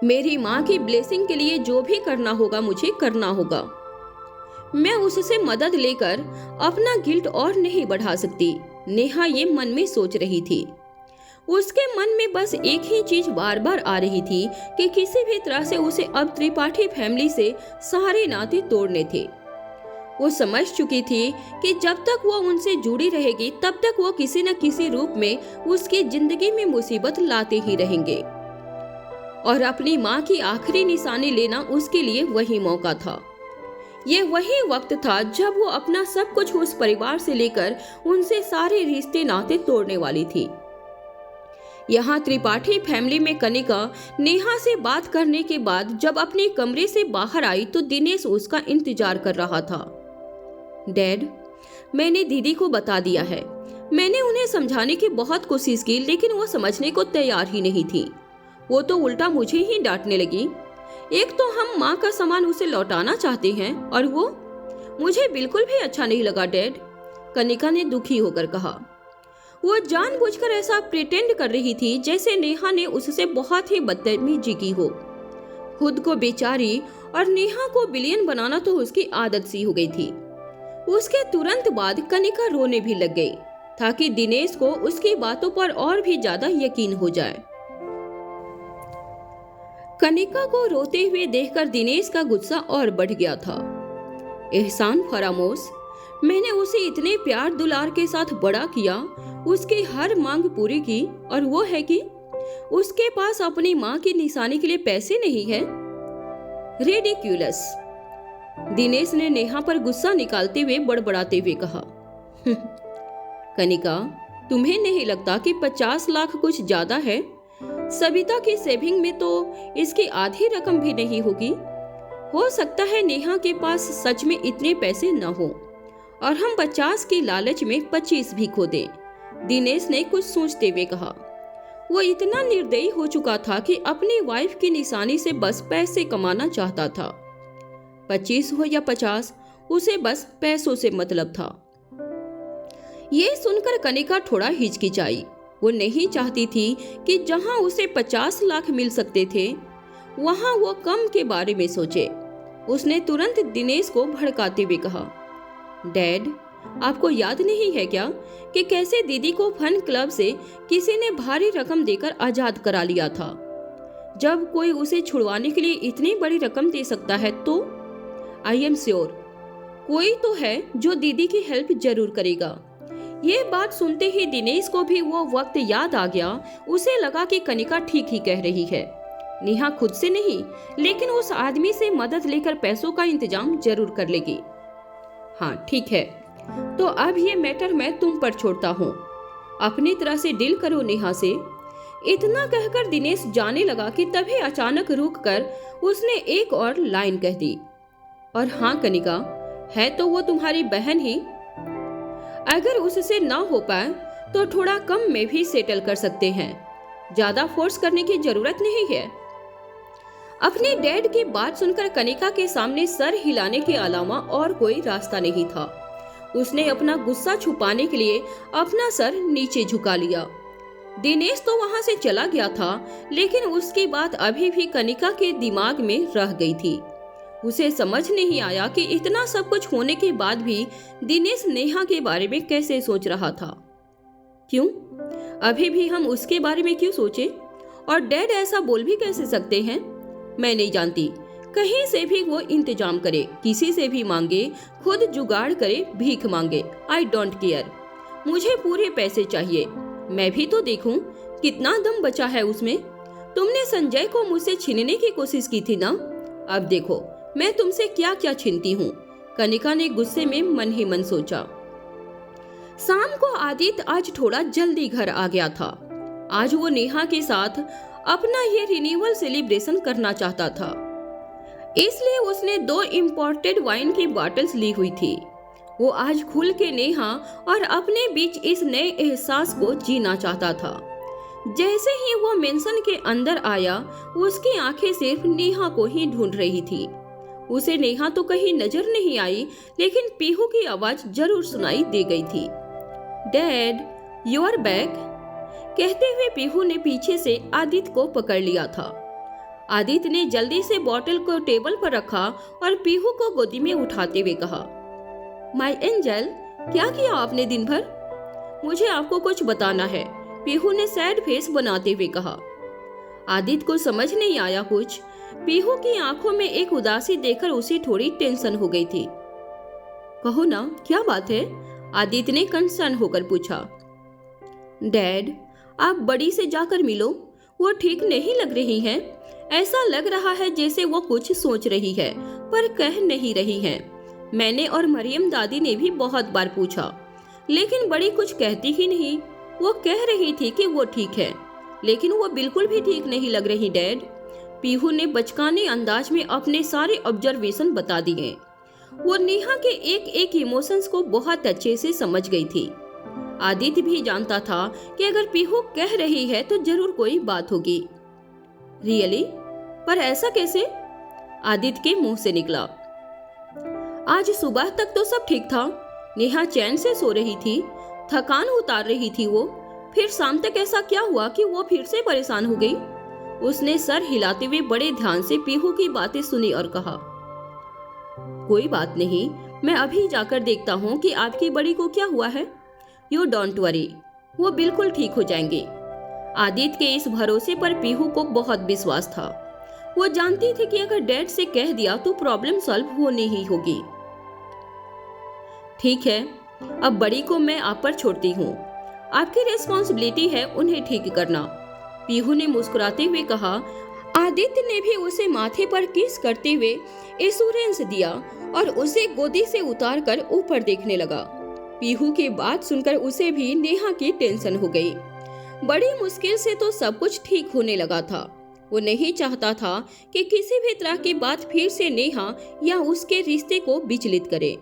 Speaker 2: मेरी माँ की ब्लेसिंग के लिए जो भी करना होगा मुझे करना होगा। मैं उससे मदद लेकर अपना गिल्ट और नहीं बढ़ा सकती, नेहा ये मन में सोच रही थी। उसके मन में बस एक ही चीज बार बार आ रही थी कि किसी भी तरह से उसे अब त्रिपाठी फैमिली से सारे नाते तोड़ने थे। वो समझ चुकी थी कि जब तक वो उनसे जुड़ी रहेगी तब तक वो किसी न किसी रूप में उसकी जिंदगी में मुसीबत लाते ही रहेंगे, और अपनी माँ की आखिरी निशानी लेना उसके लिए वही मौका था। ये वही वक्त था जब वो अपना सब कुछ उस परिवार से लेकर उनसे सारे रिश्ते नाते तोड़ने वाली थी। यहाँ त्रिपाठी फैमिली में कनिका नेहा से बात करने के बाद जब अपने कमरे से बाहर आई तो दिनेश उसका इंतजार कर रहा था। डैड, मैंने दीदी को बता दिया है। मैंने उन्हें समझाने की बहुत कोशिश की, लेकिन वो समझने को तैयार ही नहीं थी। वो तो उल्टा मुझे ही डांटने लगी। एक तो हम माँ का सामान उसे लौटाना चाहते हैं, और वो मुझे बिल्कुल भी अच्छा नहीं लगा डैड, कनिका ने दुखी होकर कहा। वो जानबूझकर ऐसा प्रिटेंड कर रही थी जैसे नेहा ने उससे बहुत ही बदतमीजी की हो। खुद को बेचारी और नेहा को विलेन बनाना तो उसकी आदत सी हो गई थी। उसके तुरंत बाद कनिका रोने भी लग गई ताकि दिनेश को उसकी बातों पर और भी ज्यादा यकीन हो जाए। कनिका को रोते हुए देखकर दिनेश का गुस्सा और बढ़ गया था। एहसान फरामोश, मैंने उसे इतने प्यार दुलार के साथ बड़ा किया, उसकी हर मांग पूरी की, और वो है कि उसके पास अपनी माँ की निशानी के लिए पैसे नहीं है। रिडिक्यूलस, दिनेश ने नेहा पर गुस्सा निकालते हुए बड़बड़ाते हुए कहा। कनिका, तुम्हें नहीं लगता कि 50 लाख कुछ ज्यादा है? सविता की सेविंग में तो इसकी आधी रकम भी नहीं होगी। हो सकता है नेहा के पास सच में इतने पैसे न हो और हम 50 की लालच में 25 भी खो दें, दिनेश ने कुछ सोचते हुए कहा। वो इतना निर्दयी हो चुका था कि अपनी वाइफ की निशानी से बस पैसे कमाना चाहता था। 25 हो या 50, उसे बस पैसों से मतलब था। ये सुनकर कनिका थोड़ा हिचकिचाई। वो नहीं चाहती थी कि जहां उसे 50 लाख मिल सकते थे वहां वो कम के बारे में सोचे। उसने तुरंत दिनेश को भड़काते हुए कहा, डैड, आपको याद नहीं है क्या कि कैसे दीदी को फन क्लब से किसी ने भारी रकम देकर आजाद करा लिया था? जब कोई उसे छुड़वाने के लिए इतनी बड़ी रकम दे सकता है तो आई एम श्योर कोई तो है जो दीदी की हेल्प जरूर करेगा। ये बात सुनते ही दिनेश को भी वो वक्त याद आ गया। उसे लगा कि कनिका ठीक ही कह रही है। नेहा खुद से नहीं लेकिन उस आदमी से मदद लेकर पैसों का इंतजाम जरूर कर लेगी। हाँ ठीक है, तो अब ये मैटर मैं तुम पर छोड़ता हूँ, अपनी तरह से डील करो नेहा से। इतना कहकर दिनेश जाने लगा कि तभी अचानक रुककर उसने एक और लाइन कह दी, और हाँ कनिका, है तो वो तुम्हारी बहन ही। अगर उससे ना हो पाए तो थोड़ा कम में भी सेटल कर सकते हैं, ज्यादा फोर्स करने की जरूरत नहीं है। अपने डैड की बात सुनकर कनिका के सामने सर हिलाने के अलावा और कोई रास्ता नहीं था। उसने अपना गुस्सा छुपाने के लिए अपना सर नीचे झुका लिया। दिनेश तो वहां से चला गया था, लेकिन उसकी बात अभी भी कनिका के दिमाग में रह गई थी। उसे समझ नहीं आया कि इतना सब कुछ होने के बाद भी दिनेश नेहा के बारे में कैसे सोच रहा था। क्यों? अभी भी हम उसके बारे में क्यों सोचे? और डैड ऐसा बोल भी कैसे सकते हैं? मैं नहीं जानती। कहीं से भी वो इंतजाम करे, किसी से भी मांगे, खुद जुगाड़ करे, भीख मांगे, आई डोंट केयर। मुझे पूरे पैसे चाहिए। मैं भी तो देखूं कितना दम बचा है उसमें। तुमने संजय को मुझसे छीनने की कोशिश की थी ना, अब देखो मैं तुमसे क्या क्या छीनती हूँ। कनिका ने गुस्से में मन ही मन सोचा। शाम को आदित्य आज थोड़ा जल्दी घर आ गया था। आज वो नेहा के साथ अपना ये रिन्यूअल सेलिब्रेशन करना चाहता था, इसलिए उसने 2 इम्पोर्टेड वाइन की बॉटल्स ली हुई थी। वो आज खुल के नेहा और अपने बीच इस नए एहसास को जीना चाहता था। जैसे ही वो मेंशन के अंदर आया, उसकी आंखें सिर्फ नेहा को ही ढूंढ रही थी। उसे नेहा तो कहीं नजर नहीं आई, लेकिन पीहू की आवाज जरूर सुनाई दे गई थी। डैड, यू आर बैक, कहते हुए पीहू ने पीछे से आदित्य को पकड़ लिया था। आदित्य ने जल्दी से बोतल को टेबल पर रखा और पीहू को गोदी में उठाते हुए कहा, माय एंजल, क्या किया आपने दिन भर? मुझे आपको कुछ बताना है, पीहू ने सैड फेस बनाते हुए कहा। आदित्य को समझ नहीं आया कुछ। पीहू की आंखों में एक उदासी देखकर उसे थोड़ी टेंशन हो गई थी। कहो ना, क्या बात है? आदित्य ने कंसर्न होकर पूछा। डैड, आप बड़ी से जाकर मिलो, वो ठीक नहीं लग रही हैं। ऐसा लग रहा है जैसे वो कुछ सोच रही है पर कह नहीं रही है। मैंने और मरियम दादी ने भी बहुत बार पूछा, लेकिन बड़ी कुछ कहती ही नहीं। वो कह रही थी कि वो ठीक है, लेकिन वो बिल्कुल भी ठीक नहीं लग रही डैड। पीहू ने बचकाने अंदाज में अपने सारे ऑब्जर्वेशन बता दिए। वो नेहा के एक एक इमोशंस को बहुत अच्छे से समझ गई थी। आदित्य भी जानता था कि अगर पीहू कह रही है तो जरूर कोई बात होगी। रियली? पर ऐसा कैसे? आदित्य के मुंह से निकला। आज सुबह तक तो सब ठीक था। नेहा चैन से सो रही थी, थकान उतार रही थी वो। फिर शाम तक ऐसा क्या हुआ कि वो फिर से परेशान हो गई? उसने सर हिलाते हुए बड़े ध्यान से पीहू की बातें सुनी और कहा, कोई बात नहीं, मैं अभी जाकर देखता हूँ कि आपकी बड़ी को क्या हुआ है। यू डोंट वरी, वो बिल्कुल ठीक हो जाएंगे। आदित्य के इस भरोसे पर पीहू को बहुत विश्वास था। वो जानती थी कि अगर डैड से कह दिया तो प्रॉब्लम सॉल्व होनी ही होगी। ठीक है, अब बड़ी को मैं आप पर छोड़ती हूँ। आपकी रिस्पॉन्सिबिलिटी है उन्हें ठीक करना, पीहू ने मुस्कुराते हुए कहा। आदित्य ने भी उसे माथे पर किस करते हुए एश्योरेंस दिया और उसे गोदी से उतारकर ऊपर देखने लगा। पीहू की बात सुनकर उसे भी नेहा की टेंशन हो गई। बड़ी मुश्किल से तो सब कुछ ठीक होने लगा था। वो नहीं चाहता था कि किसी भी तरह की बात फिर से नेहा या उसके रिश्ते को विचलित करे।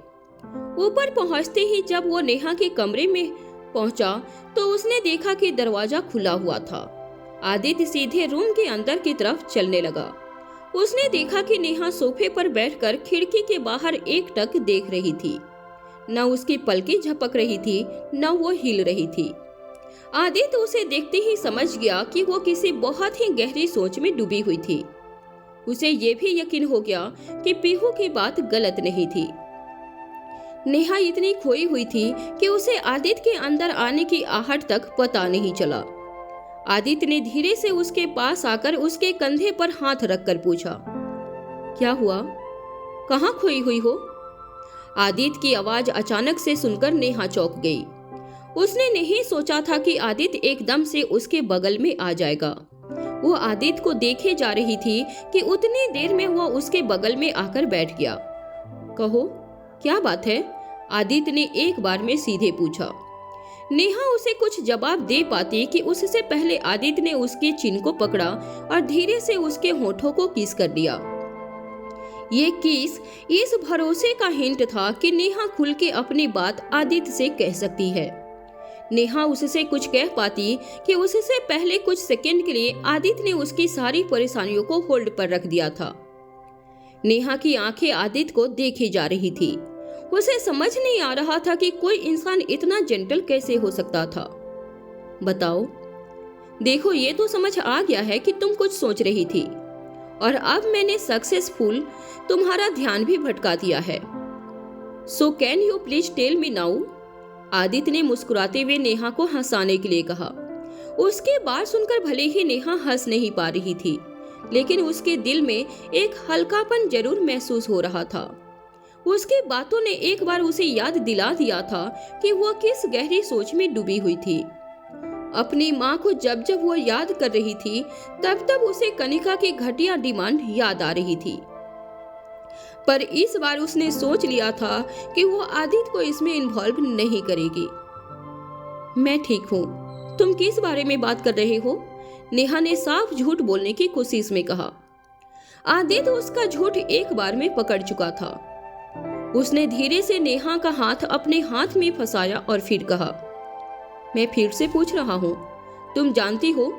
Speaker 2: ऊपर पहुंचते ही जब वो नेहा के कमरे में पहुंचा तो उसने देखा कि दरवाजा खुला हुआ था। आदित्य सीधे रूम के अंदर की तरफ चलने लगा। उसने देखा कि नेहा सोफे पर बैठकर खिड़की के बाहर एकटक देख रही थी। न उसकी पलकें झपक रही थी, न वो हिल रही थी। आदित्य उसे देखते ही समझ गया कि वो किसी बहुत ही गहरी सोच में डूबी हुई थी। उसे ये भी यकीन हो गया कि पीहू की बात गलत नहीं थी। नेहा इतनी खोई हुई थी कि उसे आदित्य के अंदर आने की आहट तक पता नहीं चला। आदित्य ने धीरे से उसके पास आकर उसके कंधे पर हाथ रखकर पूछा, क्या हुआ? कहाँ खोई हुई हो? आदित्य की आवाज अचानक से सुनकर नेहा चौंक गई। उसने नहीं सोचा था कि आदित्य एकदम से उसके बगल में आ जाएगा। वो आदित्य को देखे जा रही थी कि उतनी देर में वो उसके बगल में आकर बैठ गया। कहो, क्या बात है? आदित्य ने एक बार में सीधे पूछा। नेहा उसे कुछ जवाब दे पाती कि उससे पहले आदित्य ने उसके चिन को पकड़ा और धीरे से उसके होठों को किस कर दिया। ये किस इस भरोसे का हिंट था कि नेहा खुल के अपनी बात आदित्य से कह सकती है। नेहा उससे कुछ कह पाती कि उससे पहले कुछ सेकंड के लिए आदित्य ने उसकी सारी परेशानियों को होल्ड पर रख दिया था। नेहा की आंखें आदित्य को देखे जा रही थी। उसे समझ नहीं आ रहा था कि कोई इंसान इतना जेंटल कैसे हो सकता था। बताओ, देखो ये तो समझ आ गया है कि तुम कुछ सोच रही थी और अब मैंने सक्सेसफुल तुम्हारा ध्यान भी भटका दिया है। So can you please tell me now? Aditya ने मुस्कुराते हुए नेहा को हंसाने के लिए कहा। उसकी बात सुनकर भले ही नेहा हंस नहीं पा रही थी, लेकिन उसके दिल में एक हल्कापन जरूर महसूस हो रहा था। उसकी बातों ने एक बार उसे याद दिला दिया था कि वह किस गहरी सोच में डूबी हुई थी। अपनी माँ को जब जब वो याद कर रही थी, तब तब उसे कनिका की घटिया डिमांड याद आ रही थी। पर इस बार उसने सोच लिया था कि वो आदित्य को इसमें इन्वॉल्व नहीं करेगी। मैं ठीक हूँ, तुम किस बारे में बात कर रहे हो? नेहा ने साफ झूठ बोलने की कोशिश में कहा। आदित्य उसका झूठ एक बार में पकड़ चुका था। उसने धीरे से नेहा का हाथ अपने हाथ में फंसाया और फिर कहा, मैं फिर से पूछ रहा हूँ, तुम जानती हो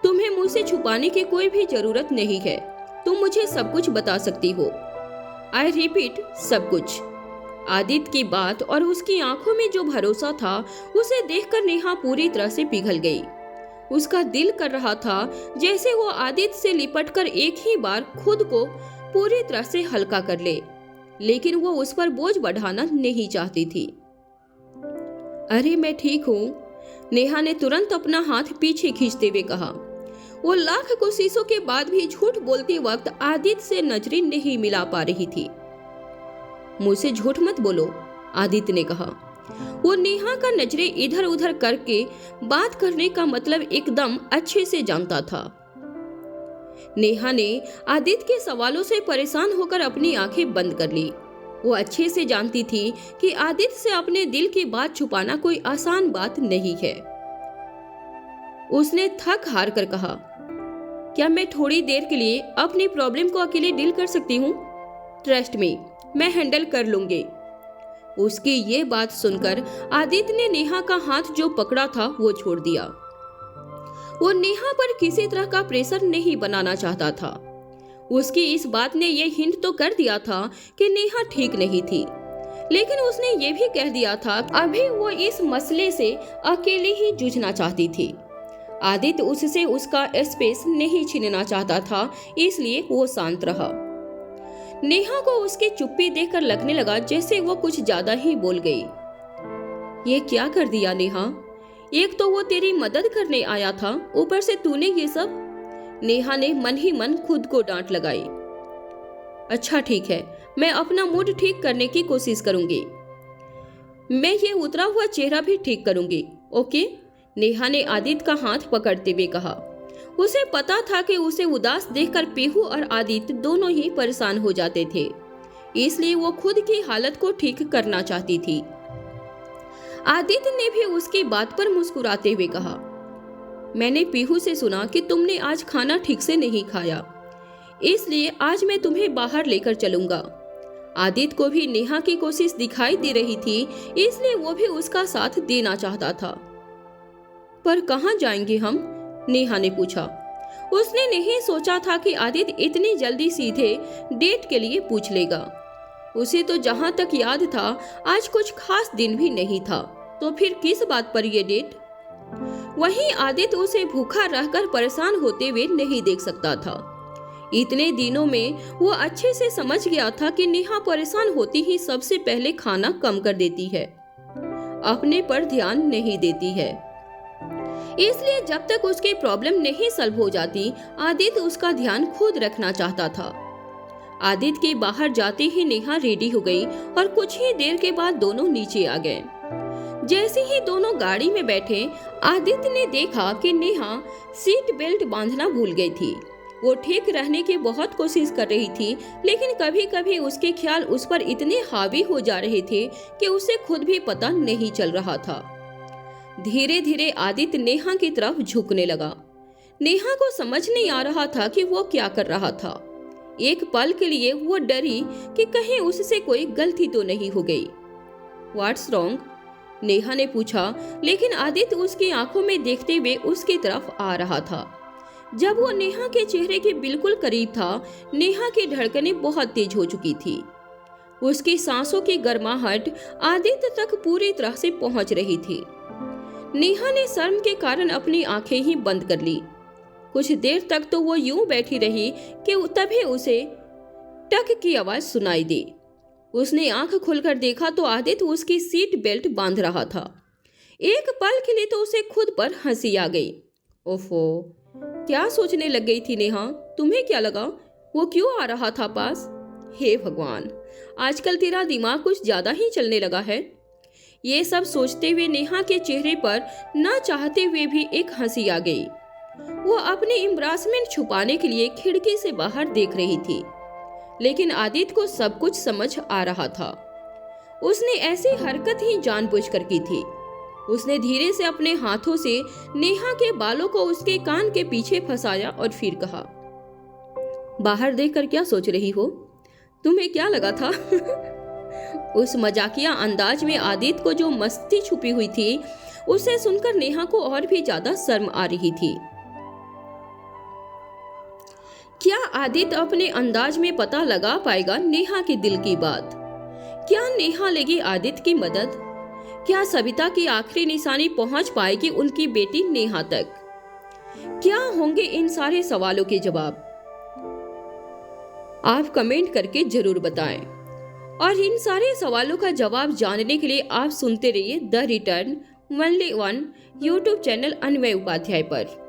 Speaker 2: तुम्हें मुझसे छुपाने की कोई भी जरूरत नहीं है। तुम मुझे सब कुछ बता सकती हो। आई रिपीट, सब कुछ। आदित्य की बात और उसकी आंखों में जो भरोसा था, उसे देखकर नेहा पूरी तरह से पिघल गई। उसका दिल कर रहा था जैसे वो आदित्य से लिपटकर एक ही बार खुद को पूरी तरह से हल्का कर ले, लेकिन वो उस पर बोझ बढ़ाना नहीं चाहती थी। अरे मैं ठीक हूँ, नेहा ने तुरंत अपना हाथ पीछे खींचते हुए कहा। वो लाख कोशिशों के बाद भी झूठ बोलते वक्त आदित्य से नजरें नहीं मिला पा रही थी। मुझसे झूठ मत बोलो, आदित्य ने कहा। वो नेहा का नजरें इधर उधर करके बात करने का मतलब एकदम अच्छे से जानता था। नेहा ने आदित्य के सवालों से परेशान होकर अपनी आंखें बंद कर ली। वो अच्छे से जानती थी कि आदित्य से अपने दिल की बात छुपाना कोई आसान बात नहीं है। उसने थक हार कर कहा, क्या मैं थोड़ी देर के लिए अपनी प्रॉब्लम को अकेले डील कर सकती हूँ? ट्रस्ट मी, मैं हैंडल कर लूंगी। उसकी ये बात सुनकर आदित्य ने नेहा का हाथ जो पकड़ा था वो छोड़ दिया। वो नेहा पर किसी तरह का प्रेशर नहीं बनाना चाहता था। उसकी इस बात ने ये हिंट तो कर दिया था कि नेहा ठीक नहीं थी, लेकिन उसने ये भी कह दिया था अभी वो इस मसले से अकेले ही जूझना चाहती थी। आदित्य उससे उसका स्पेस नहीं छीनना चाहता था, इसलिए वो शांत रहा। नेहा को उसकी चुप्पी देखकर लगने लगा जैसे वो कुछ ज्यादा ही बोल गई। ये क्या कर दिया नेहा? एक तो वो तेरी मदद करने आया था, ऊपर से तूने ये सब। नेहा ने मन ही मन खुद को डांट लगाई। अच्छा ठीक है, मैं अपना मूड ठीक करने की कोशिश करूंगी। मैं ये उतरा हुआ चेहरा भी ठीक करूंगी, ओके? नेहा ने आदित्य का हाथ पकड़ते हुए कहा। उसे पता था कि उसे उदास देखकर पीहू और आदित्य दोनों ही परेशान हो जाते थे, इसलिए वो खुद की हालत को ठीक करना चाहती थी। आदित्य ने भी उसकी बात पर मुस्कुराते हुए कहा, मैंने पीहू से सुना कि तुमने आज खाना ठीक से नहीं खाया, इसलिए आज मैं तुम्हें बाहर लेकर चलूंगा। आदित्य को भी नेहा की कोशिश दिखाई दे रही थी, इसलिए वो भी उसका साथ देना चाहता था। पर कहाँ जाएंगे हम? नेहा ने पूछा। उसने नहीं सोचा था कि आदित्य इतनी जल्दी सीधे डेट के लिए पूछ लेगा। उसे तो जहां तक याद था आज कुछ खास दिन भी नहीं था, तो फिर किस बात पर ये डेट? वहीं आदित्य उसे भूखा रहकर परेशान होते हुए नहीं देख सकता था, इतने दिनों में वो अच्छे से समझ गया था कि नेहा परेशान होती ही सबसे पहले खाना कम कर देती है, अपने पर ध्यान नहीं देती है। इसलिए जब तक उसकी प्रॉब्लम नहीं सॉल्व हो जाती, आदित्य उसका ध्यान खुद रखना चाहता था। आदित्य के बाहर जाते ही नेहा रेडी हो गई और कुछ ही देर के बाद दोनों नीचे आ गए। जैसे ही दोनों गाड़ी में बैठे, आदित्य ने देखा कि नेहा सीट बेल्ट बांधना भूल गई थी। वो ठीक रहने की बहुत कोशिश कर रही थी, लेकिन कभी कभी उसके ख्याल उस पर इतने हावी हो जा रहे थे कि उसे खुद भी पता नहीं चल रहा था। धीरे धीरे आदित्य नेहा की तरफ झुकने लगा। नेहा को समझ नहीं आ रहा था कि वो क्या कर रहा था। एक पल के लिए वो डरी कि कहीं उससे कोई गलती तो नहीं हो गई। What's wrong? नेहा ने पूछा, लेकिन आदित्य उसकी आंखों में देखते हुए उसकी तरफ आ रहा था। जब वो नेहा के चेहरे के बिल्कुल करीब था, नेहा की धड़कनें बहुत तेज हो चुकी थी। उसकी सांसों की गर्माहट आदित्य तक पूरी तरह से पहुंच रही थी। नेहा ने शर्म के कारण अपनी आंखें ही बंद कर ली। कुछ देर तक तो वो यूं बैठी रही कि तभी उसे टक की आवाज सुनाई दी। उसने आंख खोलकर देखा तो आदित्य उसकी सीट बेल्ट बांध रहा था। एक पल के लिए तो उसे खुद पर हंसी आ गई। ओफो, क्या सोचने लग गई थी नेहा? तुम्हें क्या लगा वो क्यों आ रहा था पास? हे भगवान, आजकल तेरा दिमाग कुछ ज्यादा ही चलने लगा है। ये सब सोचते हुए नेहा के चेहरे पर ना चाहते हुए भी एक हंसी आ गई। वो अपनी एम्बैरेसमेंट छुपाने के लिए खिड़की से बाहर देख रही थी, लेकिन आदित्य को सब कुछ समझ आ रहा था। उसने ऐसी हरकत ही जानबूझकर की थी। उसने धीरे से अपने हाथों से नेहा के बालों को उसके कान के पीछे फंसाया और फिर कहा, बाहर देखकर क्या सोच रही हो? तुम्हें क्या लगा था? उस मजाकिया अंदाज में आदित्य को जो मस्ती छुपी हुई थी, उसे सुनकर नेहा को और भी ज्यादा शर्म आ रही थी। क्या आदित्य अपने अंदाज में पता लगा पाएगा नेहा के दिल की बात? क्या नेहा लेगी आदित्य की मदद? क्या सविता की आखिरी निशानी पहुंच पाएगी उनकी बेटी नेहा तक? क्या होंगे इन सारे सवालों के जवाब? आप कमेंट करके जरूर बताएं। और इन सारे सवालों का जवाब जानने के लिए आप सुनते रहिए the return only one YouTube channel Anvay Upadhyay पर।